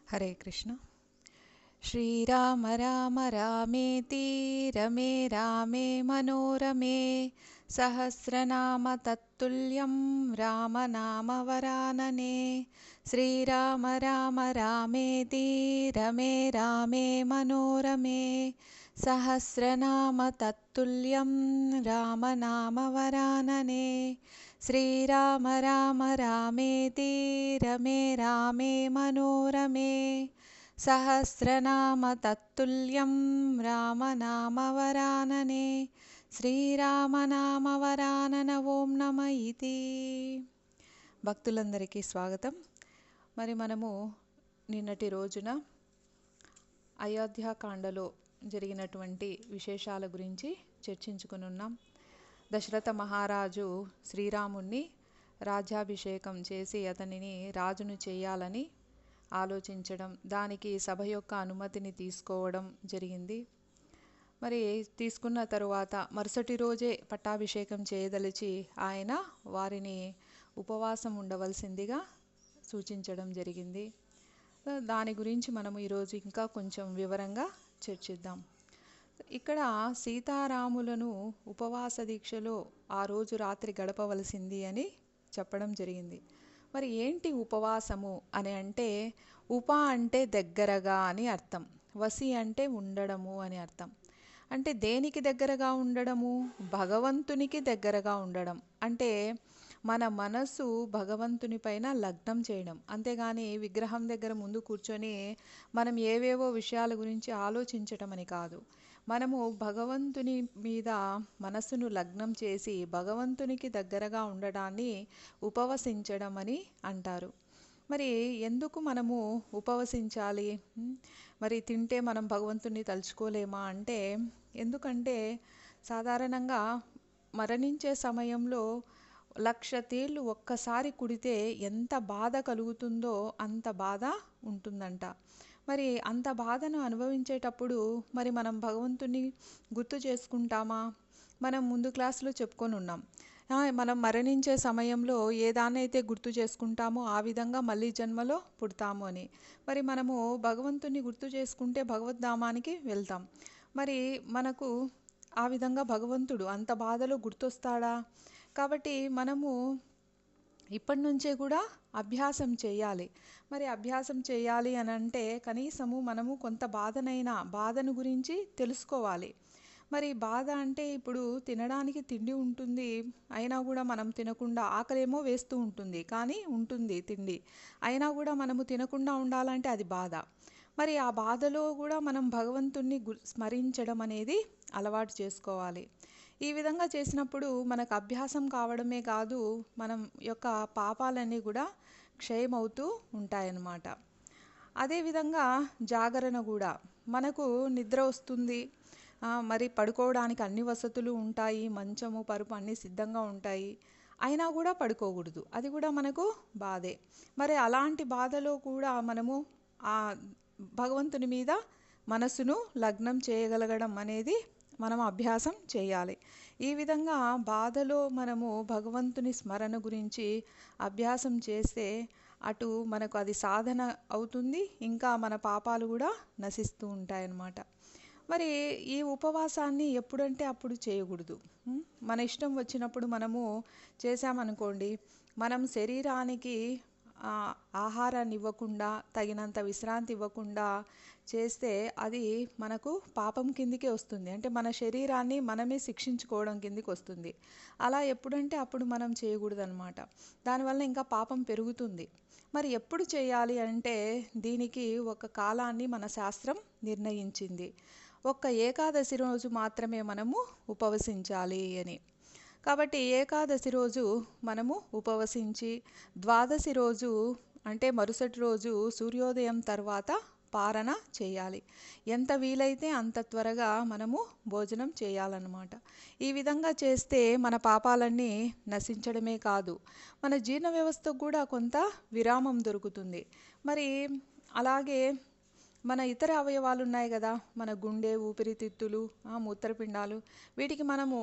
హరే కృష్ణ. శ్రీరామ రామ రామేతి రమే రామే మనోరమే సహస్రనామ తత్తుల్యం రామనామ వరాననే. శ్రీరామ రామ రామేతి రమే రామే మనోరమే సహస్రనామ తత్తుల్యం రామనామ వరాననే. శ్రీరామ రామ రామేతి రమే రామే మనోరమే సహస్రనామ తత్తుల్యం రామనామ వరాననే. శ్రీరామనామ వరానన ఓం నమ ఇతి. భక్తులందరికీ స్వాగతం. మరి మనము నిన్నటి రోజున అయోధ్యాకాండలో జరిగినటువంటి విశేషాల గురించి చర్చించుకునున్నాం. దశరథ మహారాజు శ్రీరాముణ్ణి రాజ్యాభిషేకం చేసి అతనిని రాజును చేయాలని ఆలోచించడం, దానికి సభ యొక్క అనుమతిని తీసుకోవడం జరిగింది. మరి తీసుకున్న తరువాత మరుసటి రోజే పట్టాభిషేకం చేయదలిచి ఆయన వారిని ఉపవాసం ఉండవలసిందిగా సూచించడం జరిగింది. దాని గురించి మనము ఈరోజు ఇంకా కొంచెం వివరంగా చర్చిద్దాం. ఇక్కడ సీతారాములను ఉపవాస దీక్షలో ఆ రోజు రాత్రి గడపవలసింది అని చెప్పడం జరిగింది. మరి ఏంటి ఉపవాసము అని అంటే, ఉప అంటే దగ్గరగా అని అర్థం, వసి అంటే ఉండడము అని అర్థం. అంటే దేనికి దగ్గరగా ఉండడము? భగవంతునికి దగ్గరగా ఉండడం. అంటే మన మనసు భగవంతుని పైన లగ్నం చేయడం. అంతేగాని విగ్రహం దగ్గర ముందు కూర్చొని మనం ఏవేవో విషయాల గురించి ఆలోచించటం అని కాదు. మనము భగవంతుని మీద మనసును లగ్నం చేసి భగవంతునికి దగ్గరగా ఉండడాన్ని ఉపవసించడం అని అంటారు. మరి ఎందుకు మనము ఉపవసించాలి? మరి తింటే మనం భగవంతుని తలుచుకోలేమా అంటే, ఎందుకంటే సాధారణంగా మరణించే సమయంలో 1,00,000 తేళ్ళు ఒక్కసారి కుడితే ఎంత బాధ కలుగుతుందో అంత బాధ ఉంటుందంట. మరి అంత బాధను అనుభవించేటప్పుడు మరి మనం భగవంతుని గుర్తు చేసుకుంటామా? మనం ముందు క్లాసులో చెప్పుకొని ఉన్నాం, మనం మరణించే సమయంలో ఏ దాన్నైతే గుర్తు చేసుకుంటామో ఆ విధంగా మళ్ళీ జన్మలో పుడతాము అని. మరి మనము భగవంతుని గుర్తు చేసుకుంటే భగవద్ధామానికి వెళ్తాం. మరి మనకు ఆ విధంగా భగవంతుడు అంత బాధలో గుర్తొస్తాడా? కాబట్టి మనము ఇప్పటి నుంచే కూడా అభ్యాసం చేయాలి. మరి అభ్యాసం చేయాలి అని అంటే కనీసము మనము కొంత బాధను గురించి తెలుసుకోవాలి. మరి బాధ అంటే ఇప్పుడు తినడానికి తిండి ఉంటుంది, అయినా కూడా మనం తినకుండా, ఆకలేమో వేస్తూ ఉంటుంది కానీ ఉంటుంది తిండి, అయినా కూడా మనము తినకుండా ఉండాలంటే అది బాధ. మరి ఆ బాధలో కూడా మనం భగవంతుణ్ణి స్మరించడం అనేది అలవాటు చేసుకోవాలి. ఈ విధంగా చేసినప్పుడు మనకు అభ్యాసం కావడమే కాదు, మనం యొక్క పాపాలన్నీ కూడా క్షయమవుతూ ఉంటాయన్నమాట. అదేవిధంగా జాగరణ కూడా, మనకు నిద్ర వస్తుంది, మరి పడుకోవడానికి అన్ని వసతులు ఉంటాయి, మంచము పరుపు అన్నీ సిద్ధంగా ఉంటాయి, అయినా కూడా పడుకోకూడదు, అది కూడా మనకు బాధే. మరి అలాంటి బాధలో కూడా మనము ఆ భగవంతుని మీద మనసును లగ్నం చేయగలగడం అనేది మనం అభ్యాసం చేయాలి. ఈ విధంగా బాధలో మనము భగవంతుని స్మరణ గురించి అభ్యాసం చేస్తే అటు మనకు అది సాధన అవుతుంది, ఇంకా మన పాపాలు కూడా నశిస్తూ ఉంటాయన్నమాట. మరి ఈ ఉపవాసాన్ని ఎప్పుడంటే అప్పుడు చేయకూడదు. మన ఇష్టం వచ్చినప్పుడు మనము చేశామనుకోండి, మనం శరీరానికి ఆహారాన్ని ఇవ్వకుండా, తగినంత విశ్రాంతి ఇవ్వకుండా చేస్తే అది మనకు పాపం కిందికే వస్తుంది. అంటే మన శరీరాన్ని మనమే శిక్షించుకోవడం కిందికి వస్తుంది. అలా ఎప్పుడంటే అప్పుడు మనం చేయకూడదన్నమాట. దానివల్ల ఇంకా పాపం పెరుగుతుంది. మరి ఎప్పుడు చేయాలి అంటే, దీనికి ఒక కాలాన్ని మన శాస్త్రం నిర్ణయించింది. ఒక్క ఏకాదశి రోజు మాత్రమే మనము ఉపవసించాలి అని. కాబట్టి ఏకాదశి రోజు మనము ఉపవసించి, ద్వాదశి రోజు అంటే మరుసటి రోజు సూర్యోదయం తర్వాత పారణ చేయాలి. ఎంత వీలైతే అంత త్వరగా మనము భోజనం చేయాలన్నమాట. ఈ విధంగా చేస్తే మన పాపాలన్నీ నశించడమే కాదు, మన జీర్ణ వ్యవస్థకు కూడా కొంత విరామం దొరుకుతుంది. మరి అలాగే మన ఇతర అవయవాలు ఉన్నాయి కదా, మన గుండె, ఊపిరితిత్తులు, మూత్రపిండాలు, వీటికి మనము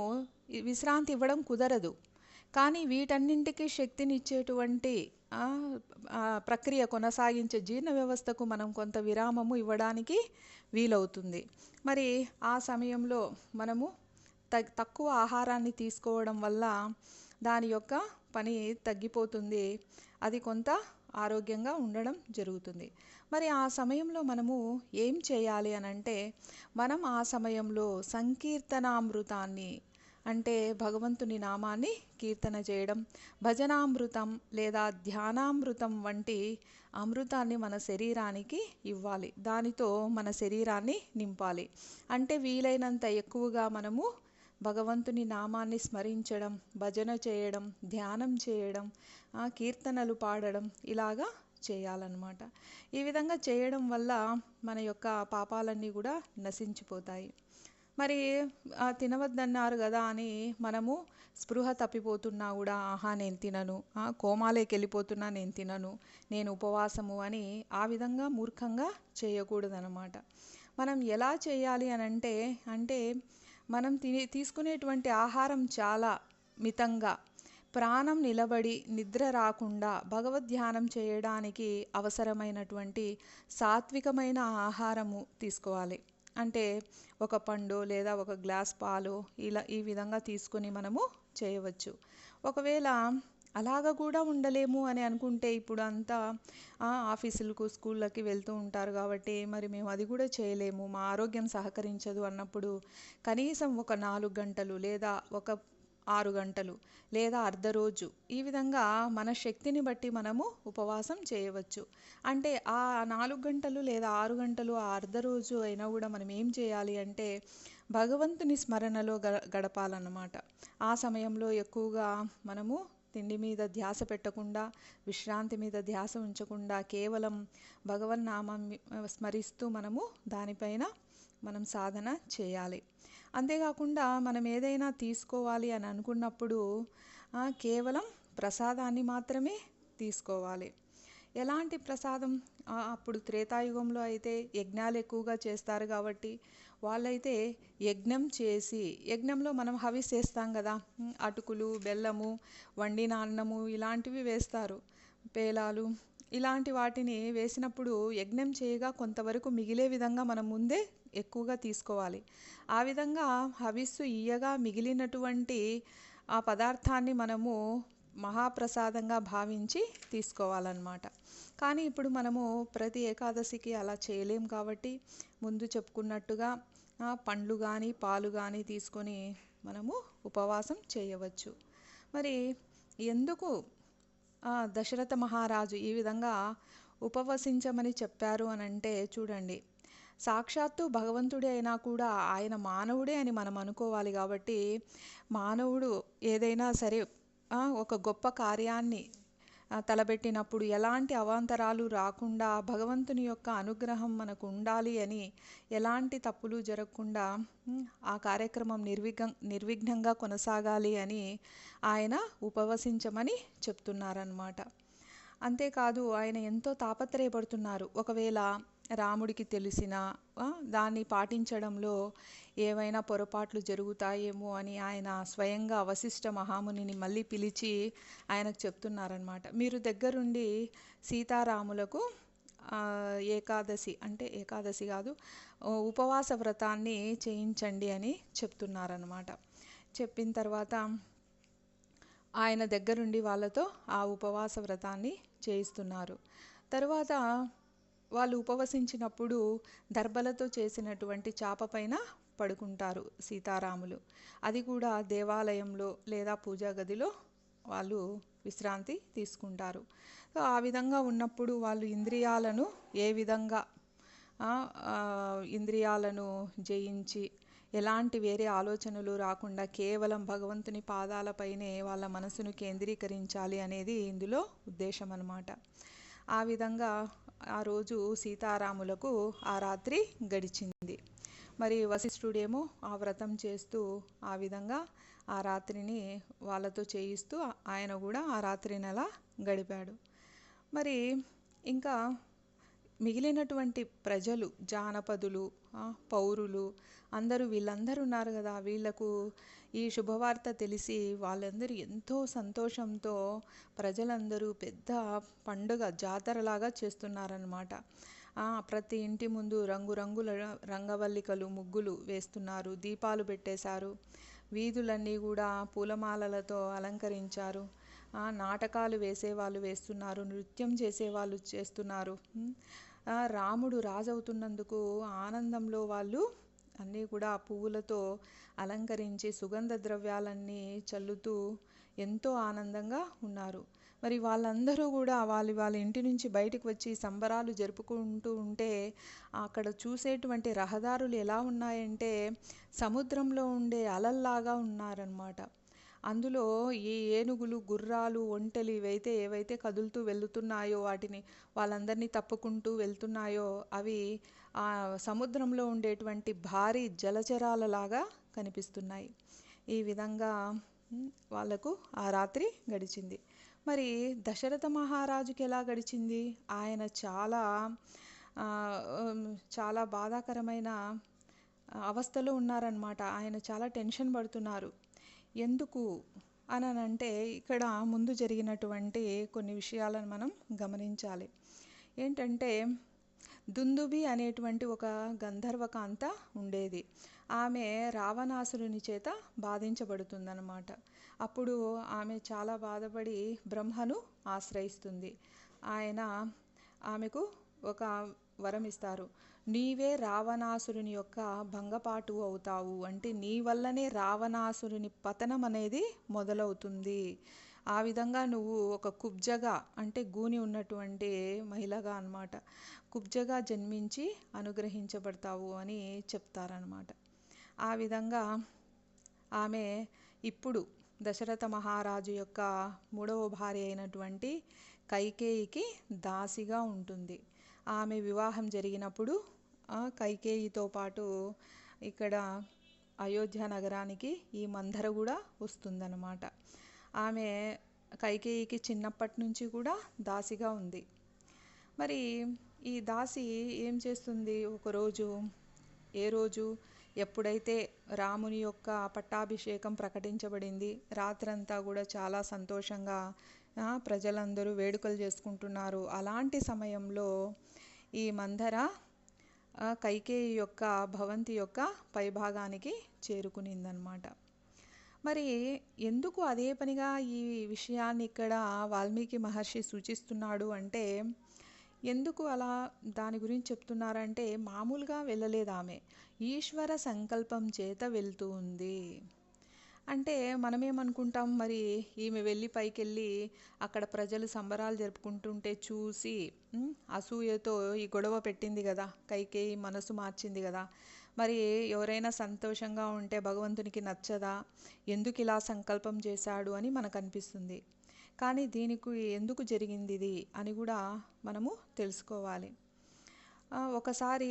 విశ్రాంతి ఇవ్వడం కుదరదు. కానీ వీటన్నింటికి శక్తినిచ్చేటువంటి ఆ, ప్రక్రియ కొనసాగించే జీర్ణ వ్యవస్థకు మనం కొంత విరామము ఇవ్వడానికి వీలవుతుంది. మరి ఆ సమయంలో మనము తక్కువ ఆహారాన్ని తీసుకోవడం వల్ల దాని యొక్క పని తగ్గిపోతుంది. అది కొంత ఆరోగ్యంగా ఉండడం జరుగుతుంది. మరి ఆ సమయంలో మనము ఏం చేయాలి అని అంటే, మనం ఆ సమయంలో సంకీర్తనామృతాన్ని అంటే భగవంతుని నామాన్ని కీర్తన చేయడం, భజనామృతం లేదా ధ్యానామృతం వంటి అమృతాన్ని మన శరీరానికి ఇవ్వాలి. దానితో మన శరీరాన్ని నింపాలి. అంటే వీలైనంత ఎక్కువగా మనము భగవంతుని నామాన్ని స్మరించడం, భజన చేయడం, ధ్యానం చేయడం, కీర్తనలు పాడడం ఇలాగా చేయాలన్నమాట. ఈ విధంగా చేయడం వల్ల మన యొక్క పాపాలన్నీ కూడా నశించిపోతాయి. మరి తినవద్దన్నారు కదా అని మనము స్పృహ తప్పిపోతున్నా కూడా ఆహా నేను తినను, కోమాలోకి వెళ్ళిపోతున్నా నేను తినను, నేను ఉపవాసము అని ఆ విధంగా మూర్ఖంగా చేయకూడదనమాట. మనం ఎలా చేయాలి అని అంటే మనం తీసుకునేటువంటి ఆహారం చాలా మితంగా, ప్రాణం నిలబడి నిద్ర రాకుండా భగవద్ధ్యానం చేయడానికి అవసరమైనటువంటి సాత్వికమైన ఆహారము తీసుకోవాలి. అంటే ఒక పండు లేదా ఒక గ్లాస్ పాలు ఇలా ఈ విధంగా తీసుకొని మనము చేయవచ్చు. ఒకవేళ అలాగ కూడా ఉండలేము అని అనుకుంటే, ఇప్పుడు అంతా ఆఫీసులకు స్కూళ్ళకి వెళ్తూ ఉంటారు కాబట్టి మరి మేము అది కూడా చేయలేము, మా ఆరోగ్యం సహకరించదు అన్నప్పుడు కనీసం ఒక 4 గంటలు లేదా ఒక 6 గంటలు లేదా అర్ధ రోజు ఈ విధంగా మన శక్తిని బట్టి మనము ఉపవాసం చేయవచ్చు. అంటే ఆ 4 గంటలు లేదా 6 గంటలు ఆ అర్ధ రోజు అయినా కూడా మనం ఏం చేయాలి అంటే భగవంతుని స్మరణలో గడపాలన్నమాట. ఆ సమయంలో ఎక్కువగా మనము తిండి మీద ధ్యాస పెట్టకుండా, విశ్రాంతి మీద ధ్యాస ఉంచకుండా కేవలం భగవన్నామం స్మరిస్తూ మనము దానిపైన మనం సాధన చేయాలి. అంతేకాకుండా మనం ఏదైనా తీసుకోవాలి అని అనుకున్నప్పుడు కేవలం ప్రసాదాన్ని మాత్రమే తీసుకోవాలి. ఎలాంటి ప్రసాదం? అప్పుడు త్రేతాయుగంలో అయితే యజ్ఞాలు ఎక్కువగా చేస్తారు కాబట్టి వాళ్ళైతే యజ్ఞం చేసి, యజ్ఞంలో మనం హవిస్ వేస్తాం కదా, అటుకులు, బెల్లము, వండిన అన్నము ఇలాంటివి వేస్తారు, పేలాలు ఇలాంటి వాటిని వేసినప్పుడు యజ్ఞం చేయగా కొంతవరకు మిగిలే విధంగా మనం ముందే ఎక్కువగా తీసుకోవాలి. ఆ విధంగా హవిస్సు ఇయ్యగా మిగిలినటువంటి ఆ పదార్థాన్ని మనము మహాప్రసాదంగా భావించి తీసుకోవాలన్నమాట. కానీ ఇప్పుడు మనము ప్రతి ఏకాదశికి అలా చేయలేం కాబట్టి ముందు చెప్పుకున్నట్టుగా పండ్లు కానీ పాలు కానీ తీసుకొని మనము ఉపవాసం చేయవచ్చు. మరి ఎందుకు దశరథ మహారాజు ఈ విధంగా ఉపవసించమని చెప్పారు అని అంటే, చూడండి, సాక్షాత్తు భగవంతుడే అయినా కూడా ఆయన మానవుడే అని మనం అనుకోవాలి. కాబట్టి మానవుడు ఏదైనా సరే ఒక గొప్ప కార్యాన్ని తలబెట్టినప్పుడు ఎలాంటి అవాంతరాలు రాకుండా భగవంతుని యొక్క అనుగ్రహం మనకు ఉండాలి అని, ఎలాంటి తప్పులు జరగకుండా ఆ కార్యక్రమం నిర్విఘ్నంగా కొనసాగాలి అని ఆయన ఉపవసించమని చెప్తున్నారన్నమాట. అంతేకాదు ఆయన ఎంతో తాపత్రయపడుతున్నారు. ఒకవేళ రాముడికి తెలిసిన దాన్ని పాటించడంలో ఏవైనా పొరపాట్లు జరుగుతాయేమో అని ఆయన స్వయంగా వశిష్ఠ మహామునిని మళ్ళీ పిలిచి ఆయనకు చెప్తున్నారనమాట. మీరు దగ్గరుండి సీతారాములకు ఏకాదశి కాదు, ఉపవాస వ్రతాన్ని చేయించండి అని చెప్తున్నారనమాట. చెప్పిన తర్వాత ఆయన దగ్గరుండి వాళ్ళతో ఆ ఉపవాస వ్రతాన్ని చేయిస్తున్నారు. తర్వాత వాళ్ళు ఉపవసించినప్పుడు దర్భలతో చేసినటువంటి చాప పైన పడుకుంటారు సీతారాములు. అది కూడా దేవాలయంలో లేదా పూజా గదిలో వాళ్ళు విశ్రాంతి తీసుకుంటారు. సో ఆ విధంగా ఉన్నప్పుడు వాళ్ళు ఇంద్రియాలను ఏ విధంగా ఇంద్రియాలను జయించి ఎలాంటి వేరే ఆలోచనలు రాకుండా కేవలం భగవంతుని పాదాలపైనే వాళ్ళ మనసును కేంద్రీకరించాలి అనేది ఇందులో ఉద్దేశం అన్నమాట. ఆ విధంగా ఆ రోజు సీతారాములకు ఆ రాత్రి గడిచింది. మరి వశిష్ఠుడేమో ఆ వ్రతం చేస్తూ ఆ విధంగా ఆ రాత్రిని వాళ్ళతో చేయిస్తూ ఆయన కూడా ఆ రాత్రిని అలా గడిపాడు. మరి ఇంకా మిగిలినటువంటి ప్రజలు, జానపదులు, పౌరులు వీళ్ళందరూ ఉన్నారు కదా, వీళ్ళకు ఈ శుభవార్త తెలిసి వాళ్ళందరూ ఎంతో సంతోషంతో ప్రజలందరూ పెద్ద పండుగ జాతరలాగా చేస్తున్నారన్నమాట. ప్రతి ఇంటి ముందు రంగురంగుల రంగవల్లికలు, ముగ్గులు వేస్తున్నారు, దీపాలు పెట్టేశారు, వీధులన్నీ కూడా పూలమాలలతో అలంకరించారు, నాటకాలు వేసేవాళ్ళు వేస్తున్నారు, నృత్యం చేసేవాళ్ళు చేస్తున్నారు. రాముడు రాజవుతున్నందుకు ఆనందంలో వాళ్ళు అన్నీ కూడా పువ్వులతో అలంకరించి సుగంధ ద్రవ్యాలన్నీ చల్లుతూ ఎంతో ఆనందంగా ఉన్నారు. మరి వాళ్ళందరూ కూడా వాళ్ళ ఇంటి నుంచి బయటకు వచ్చి సంబరాలు జరుపుకుంటూ ఉంటే అక్కడ చూసేటువంటి రహదారులు ఎలా ఉన్నాయంటే సముద్రంలో ఉండే అలల్లాగా ఉన్నారన్నమాట. అందులో ఈ ఏనుగులు, గుర్రాలు, ఒంటెలు ఏవైతే కదులుతూ వెళ్తున్నాయో, వాటిని వాళ్ళందరినీ తప్పుకుంటూ వెళ్తున్నాయో అవి ఆ సముద్రంలో ఉండేటువంటి భారీ జలచరాలలాగా కనిపిస్తున్నాయి. ఈ విధంగా వాళ్ళకు ఆ రాత్రి గడిచింది. మరి దశరథ మహారాజుకి ఎలా గడిచింది? ఆయన చాలా బాధాకరమైన అవస్థలో ఉన్నారన్నమాట. ఆయన చాలా టెన్షన్ పడుతున్నారు. ఎందుకు అనంటే ఇక్కడ ముందు జరిగినటువంటి కొన్ని విషయాలను మనం గమనించాలి. ఏంటంటే దుందుబి అనేటువంటి ఒక గంధర్వకాంత ఉండేది. ఆమె రావణాసురుని చేత బాధించబడుతుందన్నమాట. అప్పుడు ఆమె చాలా బాధపడి బ్రహ్మను ఆశ్రయిస్తుంది. ఆయన ఆమెకు ఒక వరం ఇస్తారు. నీవే రావణాసురుని యొక్క భంగపాటు అవుతావు, అంటే నీ వల్లనే రావణాసురుని పతనం అనేది మొదలవుతుంది. ఆ విధంగా నువ్వు ఒక కుబ్జగా, అంటే గూని ఉన్నటువంటి మహిళగా అన్నమాట, కుబ్జగా జన్మించి అనుగ్రహించబడతావు అని చెప్తారనమాట. ఆ విధంగా ఆమె ఇప్పుడు దశరథ మహారాజు యొక్క మూడవ భార్య అయినటువంటి కైకేయికి దాసిగా ఉంటుంది. ఆమె వివాహం జరిగినప్పుడు కైకేయితో పాటు ఇక్కడ అయోధ్య నగరానికి ఈ మందర కూడా వస్తుందన్నమాట. ఆమె కైకేయికి చిన్నప్పటి నుంచి కూడా దాసిగా ఉంది. మరి ఈ దాసి ఏం చేస్తుంది? ఏ రోజు ఎప్పుడైతే రాముని యొక్క పట్టాభిషేకం ప్రకటించబడింది, రాత్రంతా కూడా చాలా సంతోషంగా ప్రజలందరూ వేడుకలు చేసుకుంటున్నారు. అలాంటి సమయంలో ఈ మందర కైకేయి యొక్క భవంతి యొక్క పైభాగానికి చేరుకునిందనమాట. మరి ఎందుకు అదే పనిగా ఈ విషయాన్ని ఇక్కడ వాల్మీకి మహర్షి సూచిస్తున్నాడు అంటే, ఎందుకు అలా దాని గురించి చెప్తున్నారంటే, మామూలుగా వెళ్ళలేదు ఆమె, ఈశ్వర సంకల్పం చేత వెళ్తూ ఉంది. అంటే మనమేమనుకుంటాం, మరి ఈమె వెళ్ళి పైకెళ్ళి అక్కడ ప్రజలు సంబరాలు జరుపుకుంటుంటే చూసి అసూయతో ఈ గొడవ పెట్టింది కదా, కైకేయి మనసు మార్చింది కదా, మరి ఎవరైనా సంతోషంగా ఉంటే భగవంతునికి నచ్చదా, ఎందుకు ఇలా సంకల్పం చేశాడు అని మనకు అనిపిస్తుంది. కానీ దీనికి ఎందుకు జరిగింది ఇది అని కూడా మనము తెలుసుకోవాలి. ఒకసారి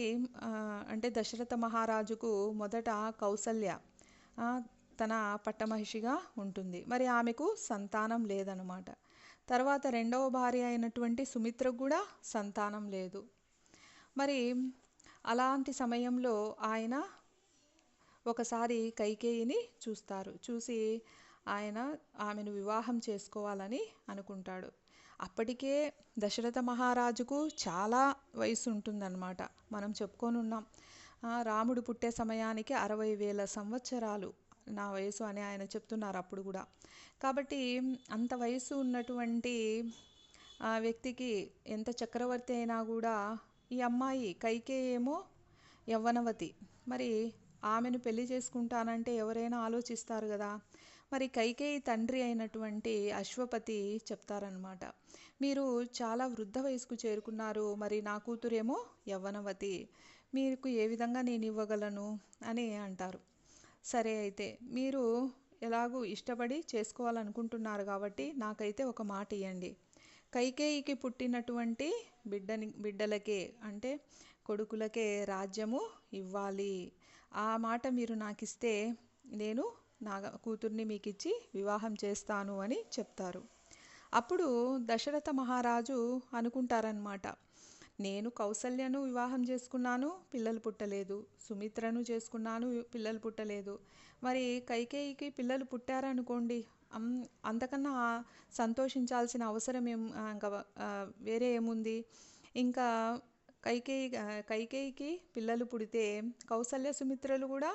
అంటే దశరథ మహారాజుకు మొదట కౌసల్య తన పట్టమహిషిగా ఉంటుంది. మరి ఆమెకు సంతానం లేదనమాట. తర్వాత రెండవ భార్య అయినటువంటి సుమిత్రకు కూడా సంతానం లేదు. మరి అలాంటి సమయంలో ఆయన ఒకసారి కైకేయిని చూసి ఆయన ఆమెను వివాహం చేసుకోవాలని అనుకుంటాడు. అప్పటికే దశరథ మహారాజుకు చాలా వయసు ఉంటుందన్నమాట. మనం చెప్పుకొని ఉన్నాం, రాముడు పుట్టే సమయానికి 60,000 సంవత్సరాలు నా వయసు అని ఆయన చెప్తున్నారు అప్పుడు కూడా. కాబట్టి అంత వయసు ఉన్నటువంటి ఆ వ్యక్తికి ఎంత చక్రవర్తి అయినా కూడా ఈ అమ్మాయి కైకేయి ఏమో యవ్వనవతి. మరి ఆమెను పెళ్లి చేసుకుంటానంటే ఎవరైనా ఆలోచిస్తారు కదా. మరి కైకేయి తండ్రి అయినటువంటి అశ్వపతి చెప్తారనమాట, మీరు చాలా వృద్ధ వయసుకు చేరుకున్నారు, మరి నా కూతురేమో యవ్వనవతి, మీకు ఏ విధంగా నేను ఇవ్వగలను అని అంటారు. సరే, అయితే మీరు ఎలాగూ ఇష్టపడి చేసుకోవాలనుకుంటున్నారు కాబట్టి నాకైతే ఒక మాట ఇవ్వండి, కైకేయికి పుట్టినటువంటి బిడ్డలకే, అంటే కొడుకులకే రాజ్యము ఇవ్వాలి. ఆ మాట మీరు నాకు ఇస్తే నేను నా కూతుర్ని మీకు ఇచ్చి వివాహం చేస్తాను అని చెప్తారు. అప్పుడు దశరథ మహారాజు అనుకుంటారనమాట, నేను కౌసల్యను వివాహం చేసుకున్నాను, పిల్లలు పుట్టలేదు. సుమిత్రను చేసుకున్నాను, పిల్లలు పుట్టలేదు. మరి కైకేయికి పిల్లలు పుట్టారనుకోండి, అంతకన్నా సంతోషించాల్సిన అవసరం ఇంకా వేరే ఏముంది? ఇంకా కైకేయికి పిల్లలు పుడితే కౌసల్య సుమిత్రలు కూడా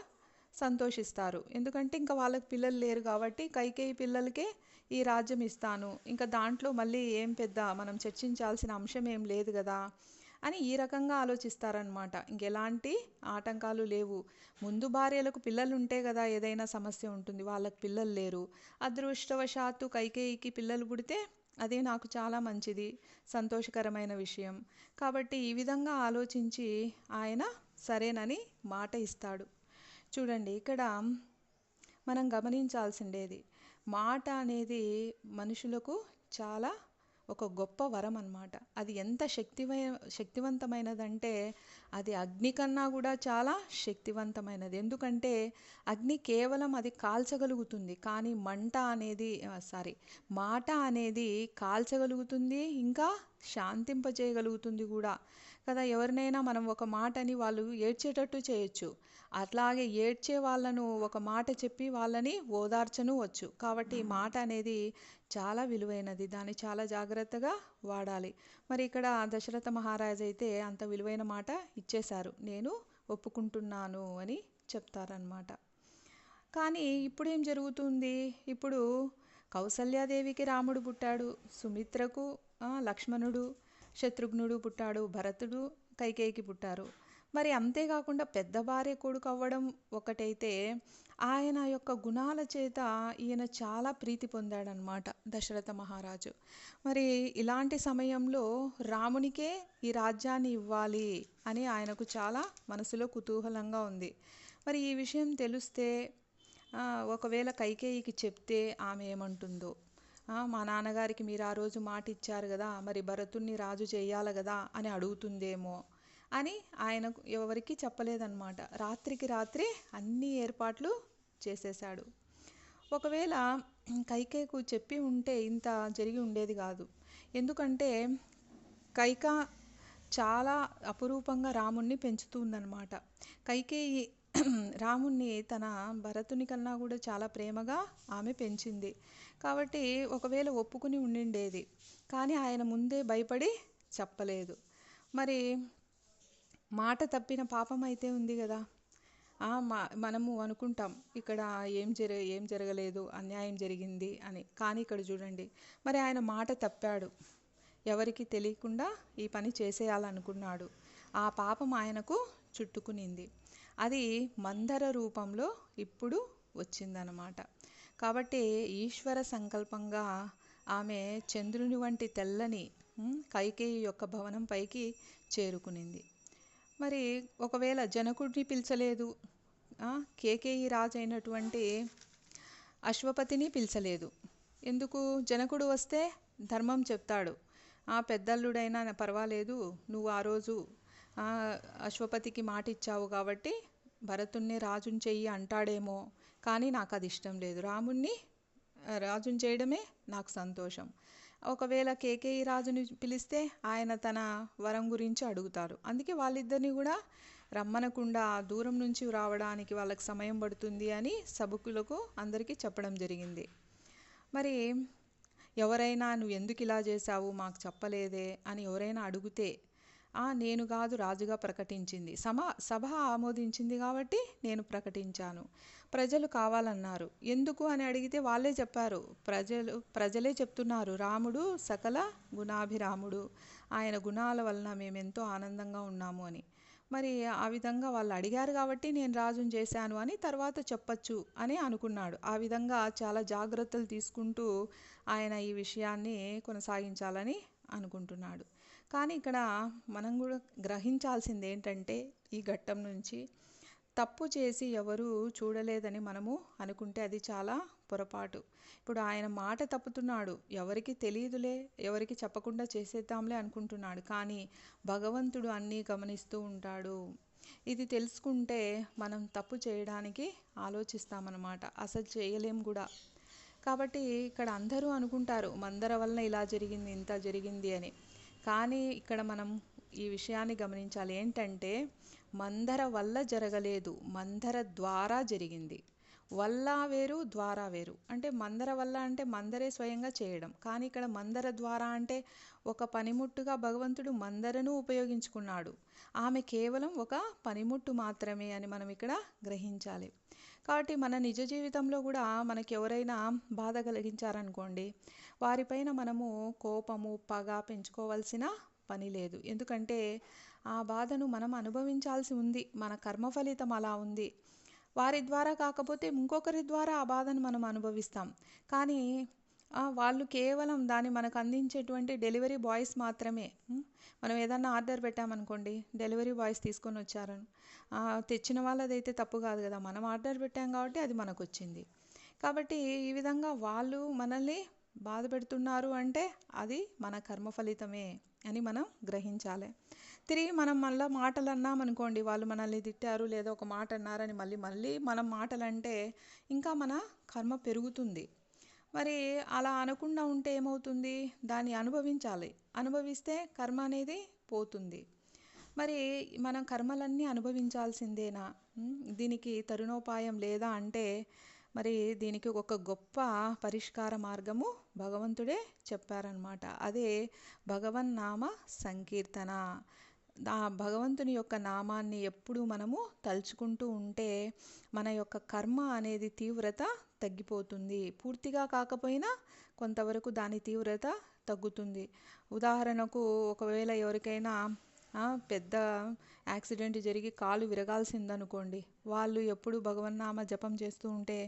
సంతోషిస్తారు. ఎందుకంటే ఇంకా వాళ్ళకి పిల్లలు లేరు కాబట్టి కైకేయి పిల్లలకే ఈ రాజ్యం ఇస్తాను, ఇంకా దాంట్లో మళ్ళీ ఏం పెద్ద మనం చర్చించాల్సిన అంశం ఏం లేదు కదా అని ఈ రకంగా ఆలోచిస్తారనమాట. ఇంకెలాంటి ఆటంకాలు లేవు. ముందు భార్యలకు పిల్లలు ఉంటే కదా ఏదైనా సమస్య ఉంటుంది, వాళ్ళకి పిల్లలు లేరు. అదృష్టవశాత్తు కైకేయికి పిల్లలు పుడితే అదే నాకు చాలా మంచిది, సంతోషకరమైన విషయం. కాబట్టి ఈ విధంగా ఆలోచించి ఆయన సరేనని మాట ఇస్తాడు. చూడండి, ఇక్కడ మనం గమనించాల్సిండేది, మాట అనేది మనుషులకు చాలా ఒక గొప్ప వరం అన్నమాట. అది ఎంత శక్తివంతమైనదంటే అది అగ్ని కన్నా కూడా చాలా శక్తివంతమైనది. ఎందుకంటే అగ్ని కేవలం అది కాల్చగలుగుతుంది, కానీ మాట అనేది కాల్చగలుగుతుంది, ఇంకా శాంతింపజేయగలుగుతుంది కూడా కదా. ఎవరినైనా మనం ఒక మాటని వాళ్ళు ఏడ్చేటట్టు చేయొచ్చు, అట్లాగే ఏడ్చే వాళ్ళను ఒక మాట చెప్పి వాళ్ళని ఓదార్చను వచ్చు. కాబట్టి ఈ మాట అనేది చాలా విలువైనది, దాన్ని చాలా జాగ్రత్తగా వాడాలి. మరి ఇక్కడ దశరథ మహారాజు అయితే అంత విలువైన మాట ఇచ్చేశారు, నేను ఒప్పుకుంటున్నాను అని చెప్తారనమాట. కానీ ఇప్పుడు ఏం జరుగుతుంది? ఇప్పుడు కౌసల్యాదేవికి రాముడు పుట్టాడు, సుమిత్రకు లక్ష్మణుడు, శత్రుఘ్నుడు పుట్టాడు, భరతుడు కైకేయికి పుట్టారు. మరి అంతేకాకుండా పెద్ద భార్య కొడుకు అవ్వడం ఒకటైతే ఆయన యొక్క గుణాల చేత ఈయన చాలా ప్రీతి పొందాడనమాట దశరథ మహారాజు. మరి ఇలాంటి సమయంలో రామునికే ఈ రాజ్యాన్ని ఇవ్వాలి అని ఆయనకు చాలా మనసులో కుతూహలంగా ఉంది. మరి ఈ విషయం తెలిస్తే ఒకవేళ కైకేయికి చెప్తే ఆమె ఏమంటుందో, మా నాన్నగారికి మీరు ఆ రోజు మాట ఇచ్చారు కదా, మరి భరతుణ్ణి రాజు చేయాలి కదా అని అడుగుతుందేమో అని ఆయనకు ఎవరికి చెప్పలేదన్నమాట. రాత్రికి రాత్రి అన్ని ఏర్పాట్లు చేసేశాడు. ఒకవేళ కైకేయికు చెప్పి ఉంటే ఇంత జరిగి ఉండేది కాదు. ఎందుకంటే కైక చాలా అపురూపంగా రాముణ్ణి పెంచుతుందన్నమాట. కైకేయి రాముణ్ణి తన భరతుని కన్నా కూడా చాలా ప్రేమగా ఆమె పెంచింది. కాబట్టి ఒకవేళ ఒప్పుకుని ఉండిండేది, కానీ ఆయన ముందే భయపడి చెప్పలేదు. మరి మాట తప్పిన పాపం అయితే ఉంది కదా. మనము అనుకుంటాం ఇక్కడ ఏం జరగలేదు, అన్యాయం జరిగింది అని. కానీ ఇక్కడ చూడండి, మరి ఆయన మాట తప్పాడు, ఎవరికి తెలియకుండా ఈ పని చేసేయాలనుకున్నాడు. ఆ పాపం ఆయనకు చుట్టుకునింది. అది మందర రూపంలో ఇప్పుడు వచ్చిందనమాట. కాబట్టి ఈశ్వర సంకల్పంగా ఆమె చంద్రుని వంటి తెల్లని కైకేయి యొక్క భవనం పైకి చేరుకునింది. మరి ఒకవేళ జనకుడిని పిలిచలేదు, కేకేయి రాజు అయినటువంటి అశ్వపతిని పిలిచలేదు. ఎందుకు? జనకుడు వస్తే ధర్మం చెప్తాడు, పెద్దల్లుడైనా పర్వాలేదు, నువ్వు ఆ రోజు అశ్వపతికి మాట ఇచ్చావు కాబట్టి భరతుణ్ణి రాజుని చెయ్యి అంటాడేమో, కానీ నాకు అది ఇష్టం లేదు, రాముణ్ణి రాజుని చేయడమే నాకు సంతోషం. ఒకవేళ కేకేయి రాజుని పిలిస్తే ఆయన తన వరం గురించి అడుగుతారు. అందుకే వాళ్ళిద్దరిని కూడా రమ్మనకుండా దూరం నుంచి రావడానికి వాళ్ళకి సమయం పడుతుంది అని సభకులకు అందరికీ చెప్పడం జరిగింది. మరి ఎవరైనా నువ్వు ఎందుకు ఇలా చేశావు మాకు చెప్పలేదే అని ఎవరైనా అడిగితే, నేను కాదు రాజుగా ప్రకటించింది, సభ ఆమోదించింది కాబట్టి నేను ప్రకటించాను, ప్రజలు కావాలన్నారు. ఎందుకు అని అడిగితే వాళ్ళే చెప్పారు, ప్రజలే చెప్తున్నారు, రాముడు సకల గుణాభిరాముడు, ఆయన గుణాల వలన మేమెంతో ఆనందంగా ఉన్నాము అని. మరి ఆ విధంగా వాళ్ళు అడిగారు కాబట్టి నేను రాజుని చేశాను అని తర్వాత చెప్పచ్చు అని అనుకున్నాడు. ఆ విధంగా చాలా జాగ్రత్తలు తీసుకుంటూ ఆయన ఈ విషయాన్ని కొనసాగించాలని అనుకుంటున్నాడు. కానీ ఇక్కడ మనం కూడా గ్రహించాల్సింది ఏంటంటే, ఈ ఘట్టం నుంచి తప్పు చేసి ఎవరు చూడలేదని మనము అనుకుంటే అది చాలా పొరపాటు. ఇప్పుడు ఆయన మాట తప్పుతున్నాడు, ఎవరికి తెలియదులే, ఎవరికి చెప్పకుండా చేసేద్దాంలే అనుకుంటున్నాడు, కానీ భగవంతుడు అన్నీ గమనిస్తూ ఉంటాడు. ఇది తెలుసుకుంటే మనం తప్పు చేయడానికి ఆలోచిస్తామన్నమాట, అసలు చేయలేం కూడా. కాబట్టి ఇక్కడ అందరూ అనుకుంటారు మందర వలన ఇలా జరిగింది, ఇంత జరిగింది అని. కానీ ఇక్కడ మనం ఈ విషయాన్ని గమనించాలి. ఏంటంటే మందర వల్ల జరగలేదు, మందర ద్వారా జరిగింది. వల్ల వేరు, ద్వారా వేరు. అంటే మందర వల్ల అంటే మందరే స్వయంగా చేయడం, కానీ ఇక్కడ మందర ద్వారా అంటే ఒక పనిముట్టుగా భగవంతుడు మందరను ఉపయోగించుకున్నాడు. ఆమె కేవలం ఒక పనిముట్టు మాత్రమే అని మనం ఇక్కడ గ్రహించాలి. కాబట్టి మన నిజ జీవితంలో కూడా మనకి ఎవరైనా బాధ కలిగించారనుకోండి, వారిపైన మనము కోపము, పగ పెంచుకోవాల్సిన పని లేదు. ఎందుకంటే ఆ బాధను మనం అనుభవించాల్సి ఉంది, మన కర్మ ఫలితం అలా ఉంది. వారి ద్వారా కాకపోతే ఇంకొకరి ద్వారా ఆ బాధను మనం అనుభవిస్తాం. కానీ వాళ్ళు కేవలం దాన్ని మనకు అందించేటువంటి డెలివరీ బాయ్స్ మాత్రమే. మనం ఏదన్నా ఆర్డర్ పెట్టామనుకోండి, డెలివరీ బాయ్స్ తీసుకొని వచ్చారని తెచ్చిన వాళ్ళదైతే తప్పు కాదు కదా, మనం ఆర్డర్ పెట్టాం కాబట్టి అది మనకు వచ్చింది. కాబట్టి ఈ విధంగా వాళ్ళు మనల్ని బాధ పెడుతున్నారు అంటే అది మన కర్మ ఫలితమే అని మనం గ్రహించాలి. తిరిగి మనం మళ్ళీ మాటలు అన్నామనుకోండి, వాళ్ళు మనల్ని తిట్టారు లేదా ఒక మాట అన్నారని మళ్ళీ మనం మాటలు అంటే ఇంకా మన కర్మ పెరుగుతుంది. మరి అలా అనకుండా ఉంటే ఏమవుతుంది, దాన్ని అనుభవించాలి. అనుభవిస్తే కర్మ అనేది పోతుంది. మరి మనం కర్మలన్నీ అనుభవించాల్సిందేనా? దీనికి తరుణోపాయం లేదా అంటే మరి దీనికి ఒక గొప్ప పరిష్కార మార్గము భగవంతుడే చెప్పారనమాట. అదే భగవన్నామ సంకీర్తన. ఆ భగవంతుని యొక్క నామాన్ని ఎప్పుడు మనము తలుచుకుంటూ ఉంటే మన యొక్క కర్మ అనేది తీవ్రత తగ్గిపోతుంది. పూర్తిగా కాకపోయినా కొంతవరకు దాని తీవ్రత తగ్గుతుంది. ఉదాహరణకు ఒకవేళ ఎవరికైనా పెద్ద యాక్సిడెంట్ జరిగి కాలు విరగాల్సిందనుకోండి, వాళ్ళు ఎప్పుడు భగవన్నామ జపం చేస్తూ ఉంటే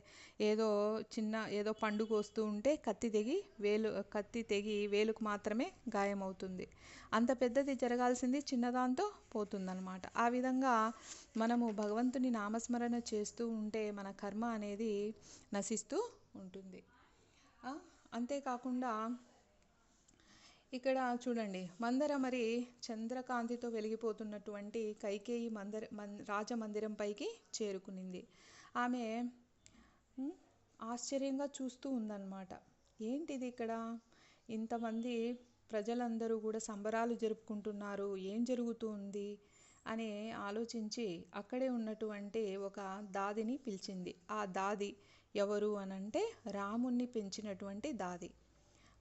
ఏదో పండుగ వస్తూ ఉంటే కత్తి తెగి వేలుకు మాత్రమే గాయమవుతుంది. అంత పెద్దది జరగాల్సింది చిన్నదాంతో పోతుందన్నమాట. ఆ విధంగా మనము భగవంతుని నామస్మరణ చేస్తూ ఉంటే మన కర్మ అనేది నశిస్తూ ఉంటుంది. అంతేకాకుండా ఇక్కడ చూడండి, మందర మరి చంద్రకాంతితో వెలిగిపోతున్నటువంటి కైకేయి రాజమందిరం పైకి చేరుకునింది. ఆమె ఆశ్చర్యంగా చూస్తూ ఉందన్నమాట. ఏంటిది ఇక్కడ ఇంతమంది ప్రజలందరూ కూడా సంబరాలు జరుపుకుంటున్నారు, ఏం జరుగుతుంది అని ఆలోచించి అక్కడే ఉన్నటువంటి ఒక దాదిని పిలిచింది. ఆ దాది ఎవరు అనంటే రాముణ్ణి పెంచినటువంటి దాది.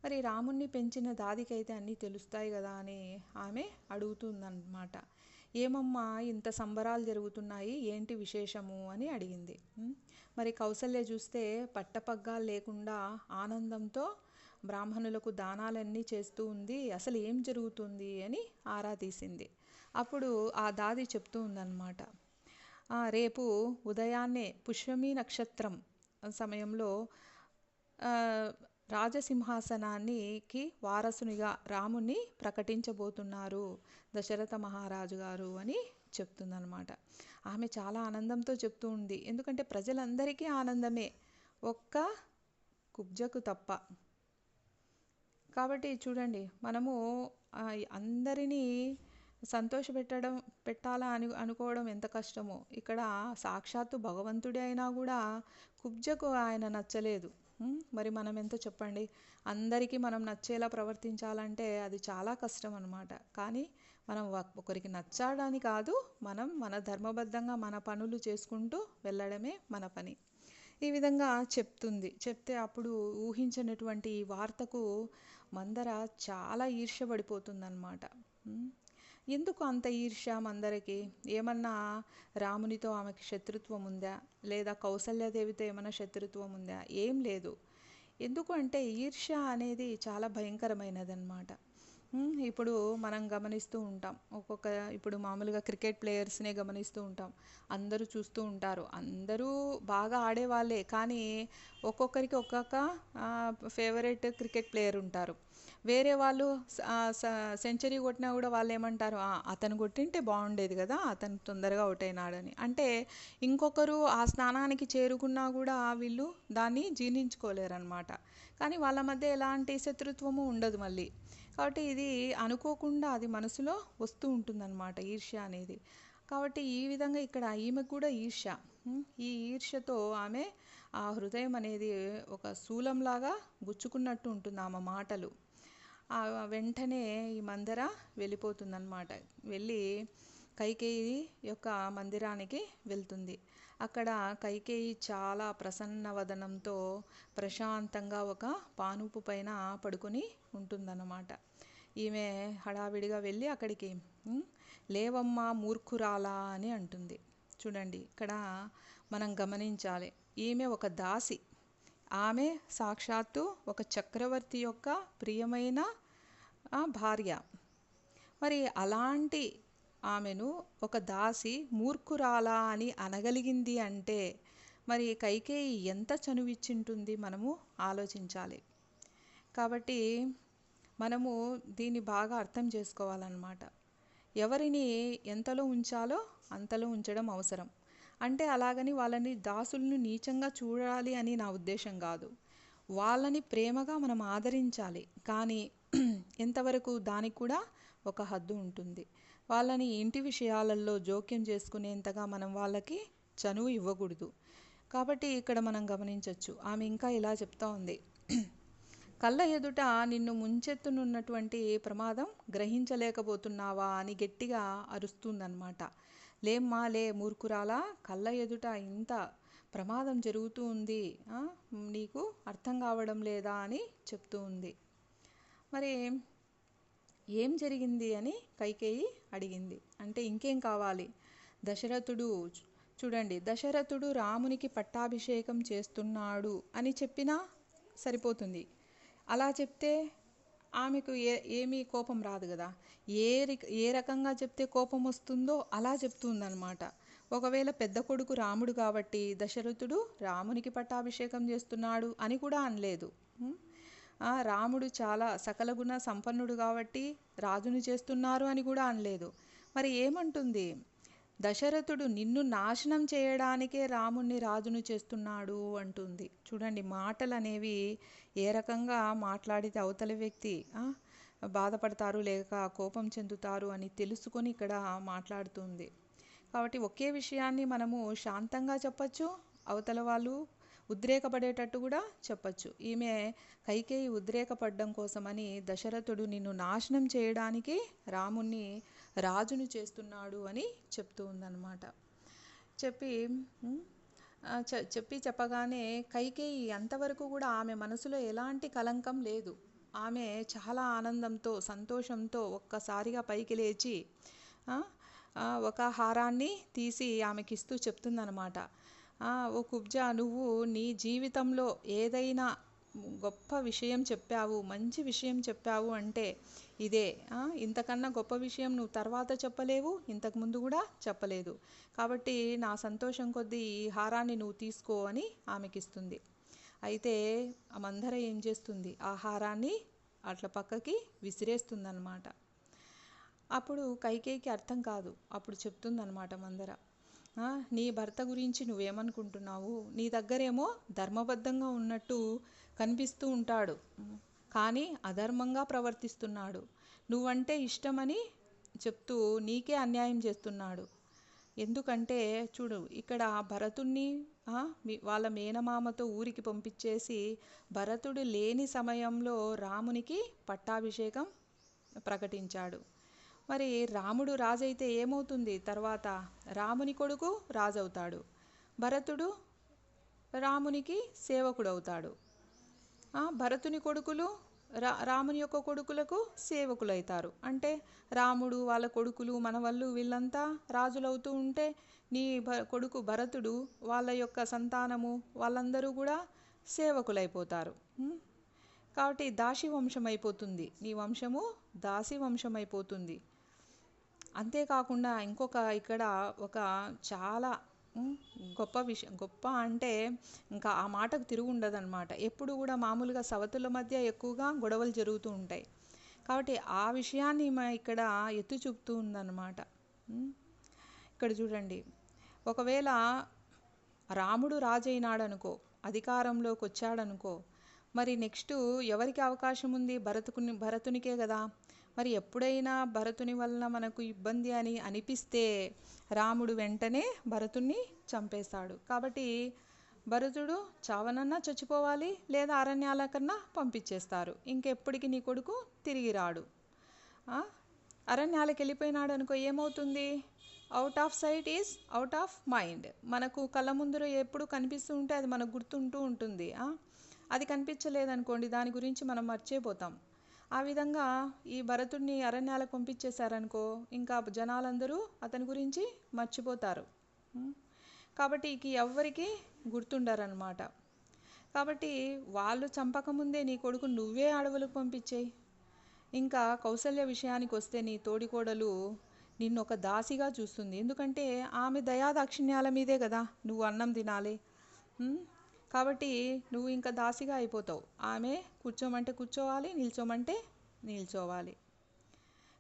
మరి రాముణ్ణి పెంచిన దాదికైతే అన్నీ తెలుస్తాయి కదా అని ఆమె అడుగుతుందన్నమాట. ఏమమ్మా ఇంత సంబరాలు జరుగుతున్నాయి, ఏంటి విశేషము అని అడిగింది. మరి కౌసల్య చూస్తే పట్టపగ్గాలు లేకుండా ఆనందంతో బ్రాహ్మణులకు దానాలన్నీ చేస్తూ ఉంది. అసలు ఏం జరుగుతుంది అని ఆరా తీసింది. అప్పుడు ఆ దాది చెప్తూ ఉందన్నమాట, రేపు ఉదయాన్నే పుష్యమి నక్షత్రం సమయంలో రాజసింహాసనానికి వారసునిగా రాముణ్ణి ప్రకటించబోతున్నారు దశరథ మహారాజు గారు అని చెప్తుందన్నమాట. ఆమె చాలా ఆనందంతో చెప్తూ ఉంది. ఎందుకంటే ప్రజలందరికీ ఆనందమే, ఒక్క కుబ్జకు తప్ప. కాబట్టి చూడండి, మనము అందరినీ పెట్టాలా అనుకోవడం ఎంత కష్టమో. ఇక్కడ సాక్షాత్తు భగవంతుడే అయినా కూడా కుబ్జకు ఆయన నచ్చలేదు. మరి మనం ఎంత చెప్పండి, అందరికీ మనం నచ్చేలా ప్రవర్తించాలంటే అది చాలా కష్టం అన్నమాట. కానీ మనం ఒకరికి నచ్చడానికి కాదు, మనం మన ధర్మబద్ధంగా మన పనులు చేసుకుంటూ వెళ్ళడమే మన పని. ఈ విధంగా చెప్తే అప్పుడు ఊహించినటువంటి ఈ వార్తకు మందర చాలా ఈర్ష్యపడిపోతుందన్నమాట. ఎందుకు అంత ఈర్ష్య మందరకి? ఏమన్నా రామునితో ఆమెకి శత్రుత్వం ఉందా, లేదా కౌసల్యాదేవితో ఏమైనా శత్రుత్వం ఉందా? ఏం లేదు. ఎందుకు అంటే ఈర్ష్య అనేది చాలా భయంకరమైనదన్నమాట. ఇప్పుడు మనం గమనిస్తూ ఉంటాం, ఇప్పుడు మామూలుగా క్రికెట్ ప్లేయర్స్నే గమనిస్తూ ఉంటాం. అందరూ చూస్తూ ఉంటారు, అందరూ బాగా ఆడేవాళ్ళే, కానీ ఒక్కొక్కరికి ఒక్కొక్క ఫేవరెట్ క్రికెట్ ప్లేయర్ ఉంటారు. వేరే వాళ్ళు సెంచరీ కొట్టినా కూడా వాళ్ళు ఏమంటారు, అతను కొట్టింటే బాగుండేది కదా, అతను తొందరగా అవుట్ అయినాడని. అంటే ఇంకొకరు ఆ స్థానానికి చేరుకున్నా కూడా వీళ్ళు దాన్ని జీర్ణించుకోలేరన్నమాట. కానీ వాళ్ళ మధ్య ఎలాంటి శత్రుత్వము ఉండదు మళ్ళీ. కాబట్టి ఇది అనుకోకుండా అది మనసులో వస్తూ ఉంటుందన్నమాట, ఈర్ష్య అనేది. కాబట్టి ఈ విధంగా ఇక్కడ ఈమెకు కూడా ఈర్ష్య. ఈ ఈర్ష్యతో ఆమె ఆ హృదయం అనేది ఒక శూలంలాగా గుచ్చుకున్నట్టు ఉంటుంది ఆమె మాటలు. వెంటనే ఈ మందర వెళ్ళిపోతుందన్నమాట. వెళ్ళి కైకేయి యొక్క మందిరానికి వెళ్తుంది. అక్కడ కైకేయి చాలా ప్రసన్న వదనంతో ప్రశాంతంగా ఒక పానుపు పైన పడుకొని ఉంటుందన్నమాట. ఈమె హడావిడిగా వెళ్ళి అక్కడికి లేవమ్మా మూర్ఖురాలా అని అంటుంది. చూడండి, ఇక్కడ మనం గమనించాలి, ఈమె ఒక దాసి, ఆమె సాక్షాత్తు ఒక చక్రవర్తి యొక్క ప్రియమైన భార్య. మరి అలాంటి ఆమెను ఒక దాసి మూర్ఖురాలా అని అనగలిగింది అంటే మరి కైకేయి ఎంత చనువిచ్చింటుంది మనము ఆలోచించాలి. కాబట్టి మనము దీన్ని బాగా అర్థం చేసుకోవాలన్నమాట. ఎవరిని ఎంతలో ఉంచాలో అంతలో ఉంచడం అవసరం. అంటే అలాగని వాళ్ళని దాసులను నీచంగా చూడాలి అని నా ఉద్దేశం కాదు. వాళ్ళని ప్రేమగా మనం ఆదరించాలి, కానీ ఎంతవరకు దానికి కూడా ఒక హద్దు ఉంటుంది. వాళ్ళని ఇంటి విషయాలలో జోక్యం చేసుకునేంతగా మనం వాళ్ళకి చనువు ఇవ్వకూడదు. కాబట్టి ఇక్కడ మనం గమనించవచ్చు, ఆమె ఇంకా ఇలా చెప్తా ఉంది, కళ్ళ ఎదుట నిన్ను ముంచెత్తునున్నటువంటి ప్రమాదం గ్రహించలేకపోతున్నావా అని గట్టిగా అరుస్తుందన్నమాట. లేమ్మా లే మూర్ఖురాలా, కళ్ళ ఎదుట ఇంత ప్రమాదం జరుగుతూ ఉంది, నీకు అర్థం కావడం లేదా అని చెప్తూ ఉంది. మరి ఏం జరిగింది అని కైకేయి అడిగింది. అంటే ఇంకేం కావాలి, దశరథుడు చూడండి, దశరథుడు రామునికి పట్టాభిషేకం చేస్తున్నాడు అని చెప్పినా సరిపోతుంది. అలా చెప్తే ఆమెకు ఏమీ కోపం రాదు కదా. ఏ రకంగా చెప్తే కోపం వస్తుందో అలా చెప్తుందన్నమాట. ఒకవేళ పెద్ద కొడుకు రాముడు కాబట్టి దశరథుడు రామునికి పట్టాభిషేకం చేస్తున్నాడు అని కూడా అనలేదు. రాముడు చాలా సకల గుణ సంపన్నుడు కాబట్టి రాజును చేస్తున్నారు అని కూడా అనలేదు. మరి ఏమంటుంది, దశరథుడు నిన్ను నాశనం చేయడానికే రాముణ్ణి రాజును చేస్తున్నాడు అంటుంది. చూడండి, మాటలు అనేవి ఏ రకంగా మాట్లాడితే అవతలి వ్యక్తి బాధపడతారు లేక కోపం చెందుతారు అని తెలుసుకొని ఇక్కడ మాట్లాడుతుంది. కాబట్టి ఒకే విషయాన్ని మనము శాంతంగా చెప్పచ్చు, అవతల వాళ్ళు ఉద్రేకపడేటట్టు కూడా చెప్పచ్చు. ఈమె కైకేయి ఉద్రేకపడడం కోసమని దశరథుడు నిన్ను నాశనం చేయడానికి రాముణ్ణి రాజును చేస్తున్నాడు అని చెప్తూ ఉందన్నమాట. చెప్పగానే కైకేయి అంతవరకు కూడా ఆమె మనసులో ఎలాంటి కలంకం లేదు. ఆమె చాలా ఆనందంతో సంతోషంతో ఒక్కసారిగా పైకి లేచి ఒక హారాన్ని తీసి ఆమెకిస్తూ చెప్తుందన్నమాట. ఓ కుబ్జా, నువ్వు నీ జీవితంలో ఏదైనా గొప్ప విషయం చెప్పావు, మంచి విషయం చెప్పావు అంటే ఇదే. ఇంతకన్నా గొప్ప విషయం నువ్వు తర్వాత చెప్పలేవు, ఇంతకుముందు కూడా చెప్పలేదు. కాబట్టి నా సంతోషం కొద్దీ ఈ హారాన్ని నువ్వు తీసుకో అని ఆమెకిస్తుంది. అయితే ఆ మందర ఏం చేస్తుంది, ఆ హారాన్ని అట్లా పక్కకి విసిరేస్తుందన్నమాట. అప్పుడు కైకేయికి అర్థం కాదు. అప్పుడు చెప్తుందన్నమాట మందర, నీ భర్త గురించి నువ్వేమనుకుంటున్నావు, నీ దగ్గరేమో ధర్మబద్ధంగా ఉన్నట్టు కనిపిస్తూ ఉంటాడు, కానీ అధర్మంగా ప్రవర్తిస్తున్నాడు. నువ్వంటే ఇష్టమని చెప్తూ నీకే అన్యాయం చేస్తున్నాడు. ఎందుకంటే చూడు, ఇక్కడ భరతుణ్ణి వాళ్ళ మేనమామతో ఊరికి పంపించేసి భరతుడు లేని సమయంలో రామునికి పట్టాభిషేకం ప్రకటించాడు. మరి రాముడు రాజైతే ఏమవుతుంది, తర్వాత రాముని కొడుకు రాజవుతాడు, భరతుడు రామునికి సేవకుడవుతాడు. భరతుని కొడుకులు రాముని యొక్క కొడుకులకు సేవకులవుతారు. అంటే రాముడు వాళ్ళ కొడుకులు మనవళ్ళు వీళ్ళంతా రాజులవుతూ ఉంటే నీ కొడుకు భరతుడు వాళ్ళ యొక్క సంతానము వాళ్ళందరూ కూడా సేవకులైపోతారు. కాబట్టి దాసి వంశం అయిపోతుంది, నీ వంశము దాసి వంశం అయిపోతుంది. అంతేకాకుండా ఇంకొక ఇక్కడ ఒక చాలా గొప్ప విషయం, గొప్ప అంటే ఇంకా ఆ మాటకు తిరుగు ఉండదన్నమాట. ఎప్పుడు కూడా మామూలుగా సవతుల మధ్య ఎక్కువగా గొడవలు జరుగుతూ ఉంటాయి. కాబట్టి ఆ విషయాన్ని ఇక్కడ ఎత్తి చూపుతూ ఉందన్నమాట. ఇక్కడ చూడండి, ఒకవేళ రాముడు రాజైనాడు అనుకో, అధికారంలోకి వచ్చాడనుకో, మరి నెక్స్ట్ ఎవరికి అవకాశం ఉంది, భరతునికే కదా. మరి ఎప్పుడైనా భరతుని వలన మనకు ఇబ్బంది అని అనిపిస్తే రాముడు వెంటనే భరతుణ్ణి చంపేస్తాడు. కాబట్టి భరతుడు చావనన్నా చచ్చిపోవాలి, లేదా అరణ్యాల కన్నా పంపించేస్తారు. ఇంకెప్పటికి నీ కొడుకు తిరిగి రాడు. అరణ్యాలకు వెళ్ళిపోయినాడు అనుకో, ఏమవుతుంది? Out of sight is out of mind. మనకు కళ్ళ ముందర ఎప్పుడు కనిపిస్తూ ఉంటే అది మనకు గుర్తుంటూ ఉంటుంది. అది కనిపించలేదనుకోండి, దాని గురించి మనం మర్చిపోతాం. ఆ విధంగా ఈ భరతుడిని అరణ్యాలకు పంపించేశారనుకో, ఇంకా జనాలందరూ అతని గురించి మర్చిపోతారు. కాబట్టి ఎవ్వరికి గుర్తుండరన్నమాట. కాబట్టి వాళ్ళు చంపకముందే నీ కొడుకు నువ్వే అడవులకు పంపించేయి. ఇంకా కౌసల్య విషయానికి వస్తే, నీ తోడికోడలు నిన్ను ఒక దాసిగా చూస్తుంది. ఎందుకంటే ఆమె దయాదాక్షిణ్యాల మీదే కదా నువ్వు అన్నం తినాలి. కాబట్టి నువ్వు ఇంకా దాసిగా అయిపోతావు. ఆమె కూర్చోమంటే కూర్చోవాలి, నిల్చోమంటే నిల్చోవాలి.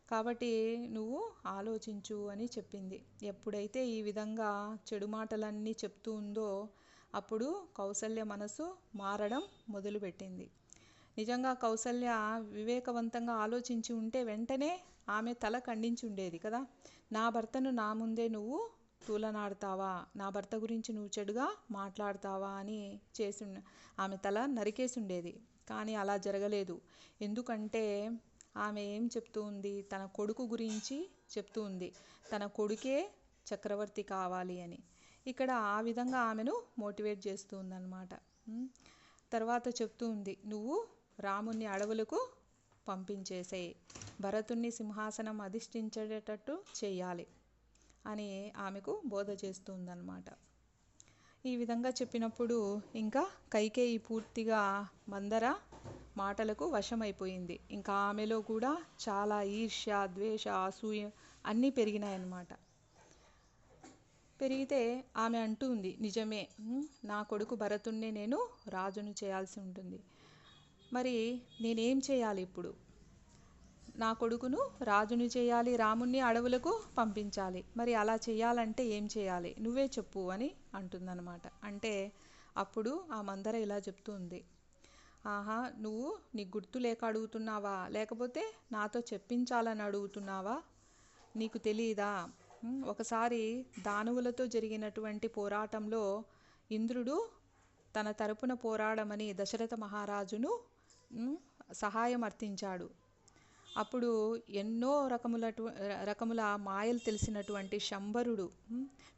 కాబట్టి నువ్వు ఆలోచించు అని చెప్పింది. ఎప్పుడైతే ఈ విధంగా చెడు మాటలన్నీ చెప్తూ ఉందో, అప్పుడు కౌసల్య మనసు మారడం మొదలుపెట్టింది. నిజంగా కౌసల్య వివేకవంతంగా ఆలోచించి ఉంటే వెంటనే ఆమె తల ఖండించి ఉండేది కదా. నా భర్తను నా ముందే నువ్వు తూలనాడతావా, నా భర్త గురించి నువ్వు చెడుగా మాట్లాడతావా అని ఆమె తల నరికేసి ఉండేది. కానీ అలా జరగలేదు. ఎందుకంటే ఆమె ఏం చెప్తూ ఉంది? తన కొడుకు గురించి చెప్తూ ఉంది. తన కొడుకే చక్రవర్తి కావాలి అని. ఇక్కడ ఆ విధంగా ఆమెను మోటివేట్ చేస్తూ ఉందన్నమాట. తర్వాత చెప్తూ ఉంది, నువ్వు రాముణ్ణి అడవులకు పంపించేసేయి, భరతుణ్ణి సింహాసనం అధిష్ఠించేటట్టు చెయ్యాలి అని ఆమెకు బోధ చేస్తుందన్నమాట. ఈ విధంగా చెప్పినప్పుడు ఇంకా కైకేయి పూర్తిగా మందర మాటలకు వశమైపోయింది. ఇంకా ఆమెలో కూడా చాలా ఈర్ష్య, ద్వేష, అసూయ అన్నీ పెరిగినాయన్నమాట. పెరిగితే ఆమె అంటుంది, నిజమే, నా కొడుకు భరతుణ్ణి నేను రాజును చేయాల్సి ఉంటుంది. మరి నేనేం చేయాలి ఇప్పుడు? నా కొడుకును రాజును చేయాలి, రాముణ్ణి అడవులకు పంపించాలి. మరి అలా చేయాలంటే ఏం చేయాలి? నువ్వే చెప్పు అని అంటుందన్నమాట. అంటే అప్పుడు ఆ మందర ఇలా చెప్తుంది, ఆహా, నువ్వు నీ గుర్తు లేక అడుగుతున్నావా, లేకపోతే నాతో చెప్పించాలని అడుగుతున్నావా? నీకు తెలియదా? ఒకసారి దానవులతో జరిగినటువంటి పోరాటంలో ఇంద్రుడు తన తరపున పోరాడమని దశరథ మహారాజును సహాయం అర్థించాడు. అప్పుడు ఎన్నో రకముల మాయలు తెలిసినటువంటి శంబరుడు,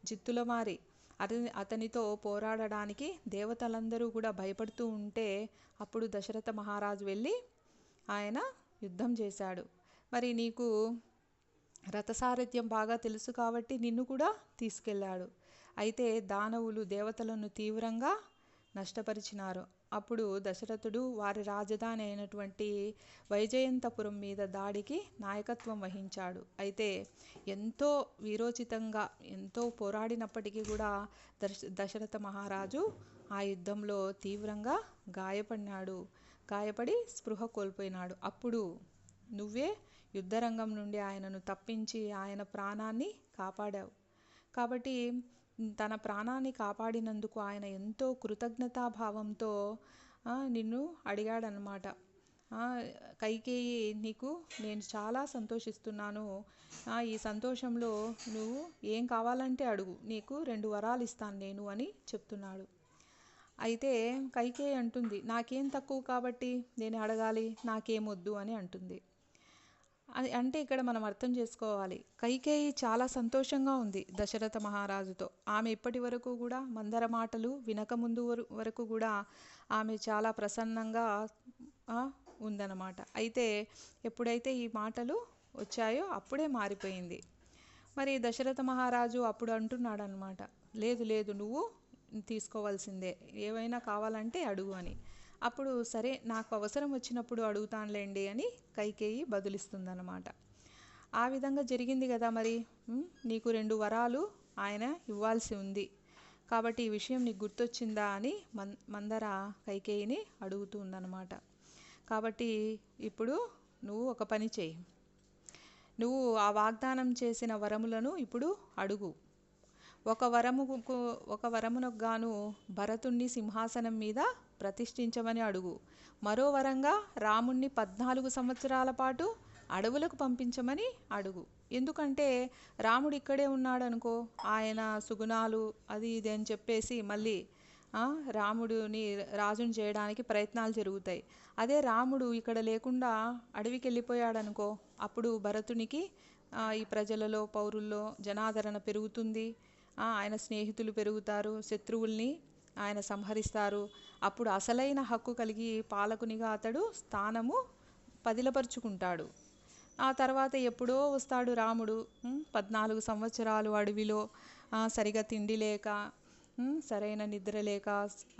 జిత్తులమారి అతనితో పోరాడడానికి దేవతలందరూ కూడా భయపడుతూ ఉంటే, అప్పుడు దశరథ మహారాజు వెళ్ళి ఆయన యుద్ధం చేశాడు. మరి నీకు రథసారథ్యం బాగా తెలుసు కాబట్టి నిన్ను కూడా తీసుకెళ్ళాడు. అయితే దానవులు దేవతలను తీవ్రంగా నష్టపరిచినారు. అప్పుడు దశరథుడు వారి రాజధాని అయినటువంటి వైజయంతపురం మీద దాడికి నాయకత్వం వహించాడు. అయితే ఎంతో వీరోచితంగా ఎంతో పోరాడినప్పటికీ కూడా దశరథ మహారాజు ఆ యుద్ధంలో తీవ్రంగా గాయపడి స్పృహ కోల్పోయినాడు. అప్పుడు నువ్వే యుద్ధరంగం నుండి ఆయనను తప్పించి ఆయన ప్రాణాన్ని కాపాడావు. కాబట్టి తన ప్రాణాన్ని కాపాడినందుకు ఆయన ఎంతో కృతజ్ఞతాభావంతో నిన్ను అడిగాడనమాట. కైకేయి, నీకు నేను చాలా సంతోషిస్తున్నాను. ఈ సంతోషంలో నువ్వు ఏం కావాలంటే అడుగు, నీకు 2 వరాలు ఇస్తాను నేను అని చెప్తున్నాడు. అయితే కైకేయి అంటుంది, నాకేం తక్కువ కాబట్టి నేను అడగాలి, నాకేమొద్దు అని అంటుంది. అంటే ఇక్కడ మనం అర్థం చేసుకోవాలి, కైకేయి చాలా సంతోషంగా ఉంది దశరథ మహారాజుతో. ఆమె ఇప్పటి వరకు కూడా మందర మాటలు వినకముందు వరకు కూడా ఆమె చాలా ప్రసన్నంగా ఉందన్నమాట. అయితే ఎప్పుడైతే ఈ మాటలు వచ్చాయో అప్పుడే మారిపోయింది. మరి దశరథ మహారాజు అప్పుడు అంటున్నాడు అనమాట, లేదు లేదు, నువ్వు తీసుకోవాల్సిందే, ఏవైనా కావాలంటే అడుగు అని. అప్పుడు సరే, నాకు అవసరం వచ్చినప్పుడు అడుగుతానులేండి అని కైకేయి బదులిస్తుందన్నమాట. ఆ విధంగా జరిగింది కదా. మరి నీకు 2 వరాలు ఆయన ఇవ్వాల్సి ఉంది కాబట్టి ఈ విషయం నీకు గుర్తొచ్చిందా అని మందర కైకేయిని అడుగుతూ ఉందన్నమాట. కాబట్టి ఇప్పుడు నువ్వు ఒక పని చేయి, నువ్వు ఆ వాగ్దానం చేసిన వరములను ఇప్పుడు అడుగు. ఒక వరమునకు గాను భరతుణ్ణి సింహాసనం మీద ప్రతిష్ఠించమని అడుగు. మరో వరంగా రాముణ్ణి 14 సంవత్సరాల పాటు అడవులకు పంపించమని అడుగు. ఎందుకంటే రాముడు ఇక్కడే ఉన్నాడు అనుకో, ఆయన సుగుణాలు అది ఇది అని చెప్పేసి మళ్ళీ ఆ, రాముడిని రాజుని చేయడానికి ప్రయత్నాలు జరుగుతాయి. అదే రాముడు ఇక్కడ లేకుండా అడవికి వెళ్ళిపోయాడనుకో, అప్పుడు భరతునికి ఈ ప్రజలలో పౌరుల్లో జనాదరణ పెరుగుతుంది. ఆయన స్నేహితులు పెరుగుతారు, శత్రువుల్ని ఆయన సంహరిస్తారు. అప్పుడు అసలైన హక్కు కలిగి పాలకునిగా అతడు స్థానము పదిలపరుచుకుంటాడు. ఆ తర్వాత ఎప్పుడో వస్తాడు రాముడు. 14 సంవత్సరాలు అడవిలో సరిగా తిండి లేక, సరైన నిద్ర లేక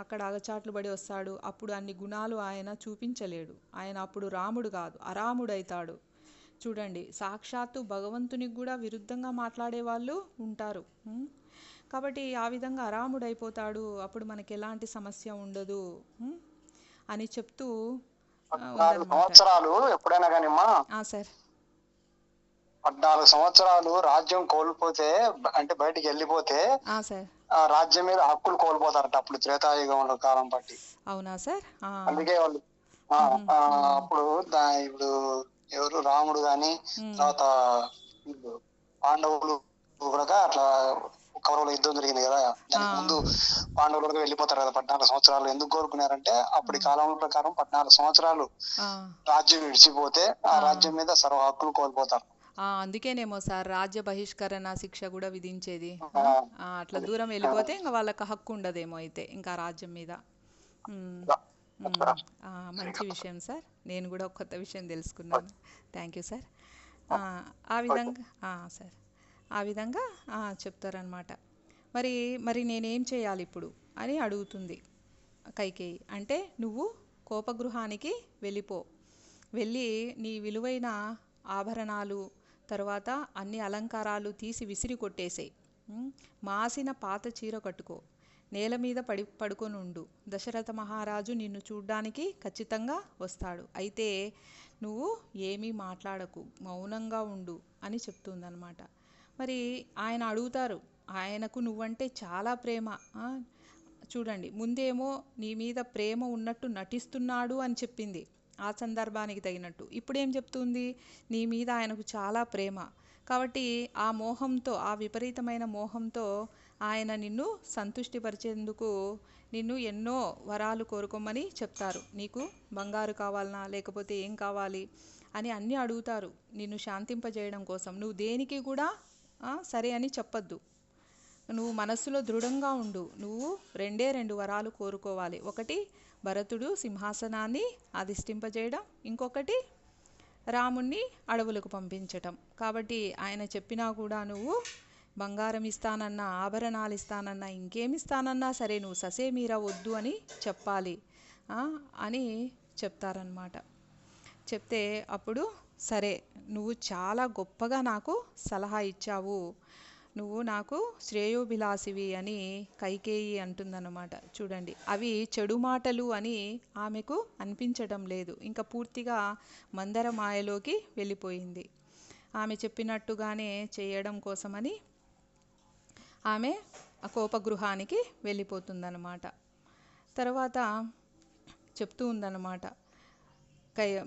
అక్కడ అగచాట్లు పడి వస్తాడు. అప్పుడు అన్ని గుణాలు ఆయన చూపించలేడు. ఆయన అప్పుడు రాముడు కాదు, అరాముడైతాడు. చూడండి, సాక్షాత్తు భగవంతునికి కూడా విరుద్ధంగా మాట్లాడే వాళ్ళు ఉంటారు. కాబట్టి ఆ విధంగా అరాముడైపోతాడు. అప్పుడు మనకి ఎలాంటి సమస్య ఉండదు అని చెప్తూ 14 సంవత్సరాలు ఎప్పుడైనా కానీ సార్ 14 సంవత్సరాలు రాజ్యం కోల్పోతే, అంటే బయటికి వెళ్ళిపోతే సార్ ఆ రాజ్యం మీద హక్కులు కోల్పోతారట అప్పుడు త్రేతాయుగంలో కాలం బట్టి. అవునా సార్? అందుకే వాళ్ళు అప్పుడు ఇప్పుడు ఎవరు రాముడు గాని తర్వాత పాండవులు కూడా అట్లా కౌరవుల యుద్ధం జరిగింది కదా, దానికి ముందు పాండవులు వెళ్ళిపోతారు కదా 14 సంవత్సరాలు. ఎందుకు కోరుకున్నారంటే అప్పటి కాలం ప్రకారం 14 సంవత్సరాలు రాజ్యం విడిచిపోతే ఆ రాజ్యం మీద సర్వ హక్కులు కోల్పోతారు. అందుకేనేమో సార్ రాజ్య బహిష్కరణ శిక్ష కూడా విధించేది. అట్లా దూరం వెళ్ళిపోతే ఇంకా వాళ్ళకి హక్కు ఉండదేమో అయితే ఇంకా రాజ్యం మీద. మంచి విషయం సార్, నేను కూడా ఒక కొత్త విషయం తెలుసుకున్నాను. Thank you sir. ఆ విధంగా సార్ ఆ విధంగా చెప్తారనమాట. మరి నేనేం చేయాలి ఇప్పుడు అని అడుగుతుంది కైకేయి. అంటే నువ్వు కోపగృహానికి వెళ్ళి నీ విలువైన ఆభరణాలు, తర్వాత అన్ని అలంకారాలు తీసి విసిరి కొట్టేసేయి. మాసిన పాత చీర కట్టుకో, నేల మీద పడుకొని ఉండు. దశరథ మహారాజు నిన్ను చూడ్డానికి ఖచ్చితంగా వస్తాడు. అయితే నువ్వు ఏమీ మాట్లాడకు, మౌనంగా ఉండు అని చెప్తుందనమాట. మరి ఆయన అడుగుతారు, ఆయనకు నువ్వంటే చాలా ప్రేమ. చూడండి, ముందేమో నీ మీద ప్రేమ ఉన్నట్టు నటిస్తున్నాడు అని చెప్పింది ఆ సందర్భానికి తగినట్టు. ఇప్పుడేం చెప్తుంది? నీ మీద ఆయనకు చాలా ప్రేమ. కాబట్టి ఆ మోహంతో, ఆ విపరీతమైన మోహంతో ఆయన నిన్ను సంతుష్టిపరిచేందుకు నిన్ను ఎన్నో వరాలు కోరుకోమని చెప్తారు. నీకు బంగారు కావాలనా, లేకపోతే ఏం కావాలి అని అన్నీ అడుగుతారు నిన్ను శాంతింపజేయడం కోసం. నువ్వు దేనికి కూడా సరే అని చెప్పద్దు. నువ్వు మనస్సులో దృఢంగా ఉండు. నువ్వు 2 వరాలు కోరుకోవాలి. ఒకటి భరతుడు సింహాసనాన్ని అధిష్ఠింపజేయడం, ఇంకొకటి రాముణ్ణి అడవులకు పంపించటం. కాబట్టి ఆయన చెప్పినా కూడా నువ్వు బంగారం ఇస్తానన్నా, ఆభరణాలు ఇస్తానన్నా, ఇంకేమిస్తానన్నా సరే నువ్వు ససేమీరా వద్దు అని చెప్పాలి అని చెప్తారనమాట. చెప్తే అప్పుడు సరే, నువ్వు చాలా గొప్పగా నాకు సలహా ఇచ్చావు, నువ్వు నాకు శ్రేయోభిలాసివి అని కైకేయి అంటుందన్నమాట. చూడండి, అవి చెడు మాటలు అని ఆమెకు అనిపించడం లేదు. ఇంకా పూర్తిగా మందర మాయలోకి వెళ్ళిపోయింది. ఆమె చెప్పినట్టుగానే చేయడం కోసమని ఆమె కోపగృహానికి వెళ్ళిపోతుందన్నమాట. తర్వాత చెప్తూ ఉందన్నమాట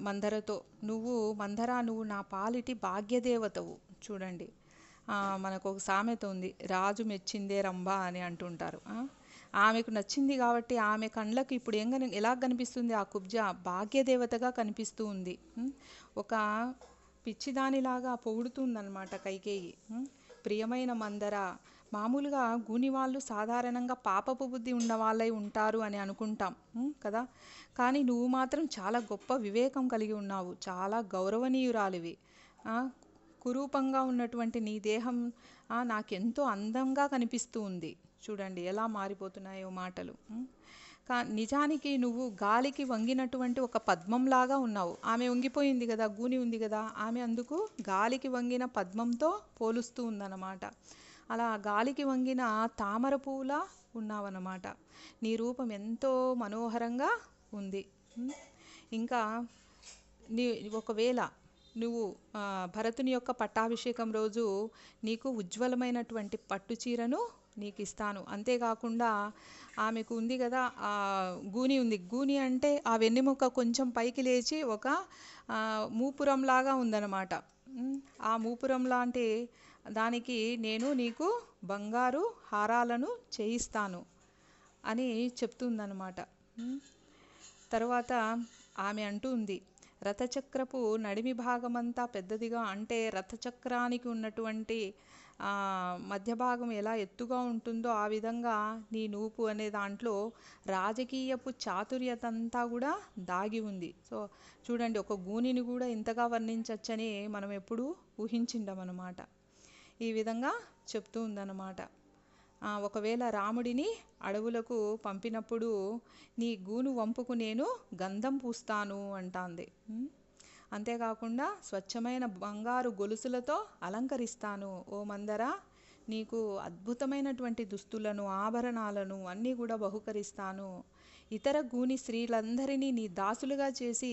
మందరతో, నువ్వు నా పాలిటి భాగ్యదేవతవు. చూడండి, మనకు ఒక సామెత ఉంది, రాజు మెచ్చిందే రంభ అని అంటుంటారు. ఆమెకు నచ్చింది కాబట్టి ఆమె కళ్ళకు ఇప్పుడు ఎలా కనిపిస్తుంది? ఆ కుబ్జ భాగ్యదేవతగా కనిపిస్తూ ఉంది. ఒక పిచ్చిదానిలాగా పొగుడుతుందన్నమాట కైకేయి. ప్రియమైన మందర, మామూలుగా గూని వాళ్ళు సాధారణంగా పాపపు బుద్ధి ఉన్న వాళ్ళై ఉంటారు అని అనుకుంటాం కదా, కానీ నువ్వు మాత్రం చాలా గొప్ప వివేకం కలిగి ఉన్నావు, చాలా గౌరవనీయురాలివి. కురూపంగా ఉన్నటువంటి నీ దేహం నాకెంతో అందంగా కనిపిస్తూ ఉంది. చూడండి ఎలా మారిపోతున్నాయో మాటలు. నిజానికి నువ్వు గాలికి వంగినటువంటి ఒక పద్మంలాగా ఉన్నావు. ఆమె వంగిపోయింది కదా, గూని ఉంది కదా, ఆమె అందుకు గాలికి వంగిన పద్మంతో పోలుస్తూ ఉందన్నమాట. అలా గాలికి వంగిన తామర పువ్వులా ఉన్నావన్నమాట. నీ రూపం ఎంతో మనోహరంగా ఉంది. ఇంకా ఒకవేళ నువ్వు భరతుని యొక్క పట్టాభిషేకం రోజు నీకు ఉజ్వలమైనటువంటి పట్టు చీరను నీకు ఇస్తాను. అంతేకాకుండా ఆమెకు ఉంది కదా గూని ఉంది, గూని అంటే ఆ వెన్నెముక కొంచెం పైకి లేచి ఒక మూపురంలాగా ఉందన్నమాట. ఆ మూపురం లాంటి దానికి నేను నీకు బంగారు హారాలను చేయిస్తాను అని చెప్తుందన్నమాట. తర్వాత ఆమె అంటుంది, రథచక్రపు నడిమి భాగమంతా పెద్దదిగా, అంటే రథచక్రానికి ఉన్నటువంటి మధ్య భాగం ఎలా ఎత్తుగా ఉంటుందో ఆ విధంగా నీ నూపు అనే దాంట్లో రాజకీయపు చాతుర్యత అంతా కూడా దాగి ఉంది. సో చూడండి, ఒక గూనిని కూడా ఇంతగా వర్ణించవచ్చని మనం ఎప్పుడూ ఊహించిండమన్నమాట. ఈ విధంగా చెప్తూ ఉందన్నమాట. ఒకవేళ రాముడిని అడవులకు పంపినప్పుడు నీ గూను వంపుకు నేను గంధం పూస్తాను అంటాంది. అంతేకాకుండా స్వచ్ఛమైన బంగారు గొలుసులతో అలంకరిస్తాను. ఓ మందర, నీకు అద్భుతమైనటువంటి దుస్తులను, ఆభరణాలను అన్నీ కూడా బహుకరిస్తాను. ఇతర గూని స్త్రీలందరినీ నీ దాసులుగా చేసి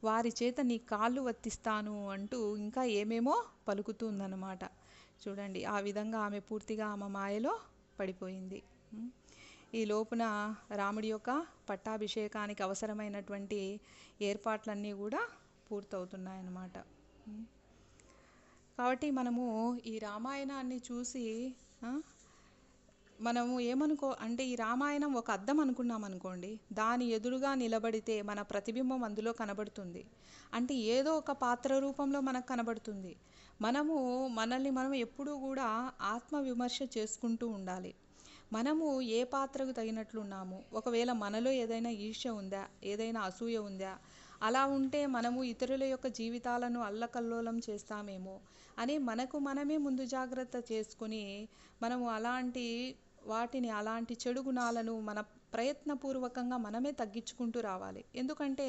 వారి చేత నీ కాళ్ళు వత్తిస్తాను అంటూ ఇంకా ఏమేమో పలుకుతుందన్నమాట. చూడండి, ఆ విధంగా ఆమె పూర్తిగా ఆమె మాయలో పడిపోయింది. ఈ లోపున రాముడి యొక్క పట్టాభిషేకానికి అవసరమైనటువంటి ఏర్పాట్లన్నీ కూడా పూర్తవుతున్నాయన్నమాట. కాబట్టి మనము ఈ రామాయణాన్ని చూసి మనము అంటే ఈ రామాయణం ఒక అద్దం అనుకున్నాం అనుకోండి, దాని ఎదురుగా నిలబడితే మన ప్రతిబింబం అందులో కనబడుతుంది. అంటే ఏదో ఒక పాత్ర రూపంలో మనకు కనబడుతుంది. మనల్ని మనం ఎప్పుడూ కూడా ఆత్మవిమర్శ చేసుకుంటూ ఉండాలి. మనము ఏ పాత్రకు తగినట్లు ఉన్నాము, ఒకవేళ మనలో ఏదైనా ఈర్ష్య ఉందా, ఏదైనా అసూయ ఉందా, అలా ఉంటే మనము ఇతరుల యొక్క జీవితాలను అల్లకల్లోలం చేస్తామేమో అని మనకు మనమే ముందు జాగ్రత్త చేసుకొని మనము అలాంటి చెడు గుణాలను మన ప్రయత్నపూర్వకంగా మనమే తగ్గించుకుంటూ రావాలి. ఎందుకంటే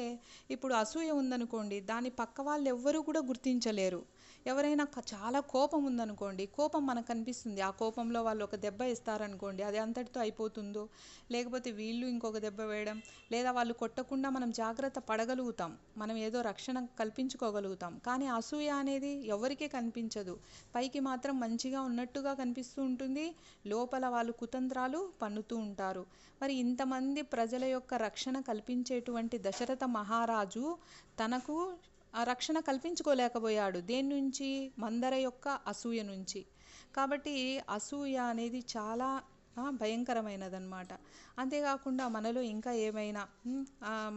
ఇప్పుడు అసూయ ఉందనుకోండి, దాని పక్క వాళ్ళు ఎవ్వరూ కూడా గుర్తించలేరు. ఎవరైనా చాలా కోపం ఉందనుకోండి, కోపం మనకు కనిపిస్తుంది. ఆ కోపంలో వాళ్ళు ఒక దెబ్బ ఇస్తారనుకోండి, అది అంతటితో అయిపోతుందో, లేకపోతే వీళ్ళు ఇంకొక దెబ్బ వేయడం, లేదా వాళ్ళు కొట్టకుండా మనం జాగ్రత్త పడగలుగుతాం, మనం ఏదో రక్షణ కల్పించుకోగలుగుతాం. కానీ అసూయ అనేది ఎవరికీ కనిపించదు. పైకి మాత్రం మంచిగా ఉన్నట్టుగా కనిపిస్తూ ఉంటుంది, లోపల వాళ్ళు కుతంత్రాలు పన్నుతూ ఉంటారు. మరి ఇంతమంది ప్రజల యొక్క రక్షణ కల్పించేటువంటి దశరథ మహారాజు తనకు ఆ రక్షణ కల్పించుకోలేకపోయాడు. దేని నుంచి? మందర యొక్క అసూయ నుంచి. కాబట్టి అసూయ అనేది చాలా భయంకరమైనదన్నమాట. అంతేకాకుండా మనలో ఇంకా ఏమైనా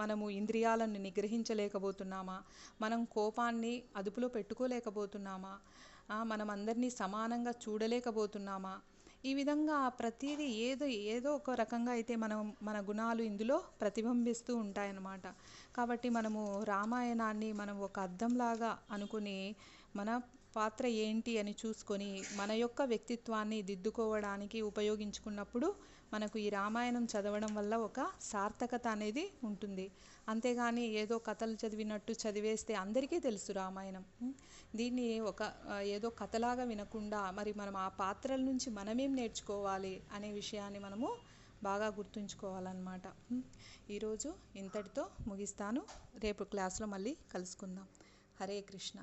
మనము ఇంద్రియాలను నిగ్రహించలేకపోతున్నామా, మనం కోపాన్ని అదుపులో పెట్టుకోలేకపోతున్నామా, మనం అందరినీ సమానంగా చూడలేకపోతున్నామా, ఈ విధంగా ప్రతిదీ ఏదో ఒక రకంగా అయితే మన గుణాలు ఇందులో ప్రతిబింబిస్తూ ఉంటాయన్నమాట. కాబట్టి మనము రామాయణాన్ని మనం ఒక అద్దంలాగా అనుకుని మన పాత్ర ఏంటి అని చూసుకొని మన యొక్క వ్యక్తిత్వాన్ని దిద్దుకోవడానికి ఉపయోగించుకున్నప్పుడు మనకు ఈ రామాయణం చదవడం వల్ల ఒక సార్థకత అనేది ఉంటుంది. అంతేగాని ఏదో కథలు చదివినట్టు చదివేస్తే అందరికీ తెలుసు రామాయణం. దీన్ని ఏదో కథలాగా వినకుండా మరి మనం ఆ పాత్రల నుంచి మనమేం నేర్చుకోవాలి అనే విషయాన్ని మనము బాగా గుర్తుంచుకోవాలన్నమాట. ఈరోజు ఇంతటితో ముగిస్తాను. రేపు క్లాస్లో మళ్ళీ కలుసుకుందాం. హరే కృష్ణ.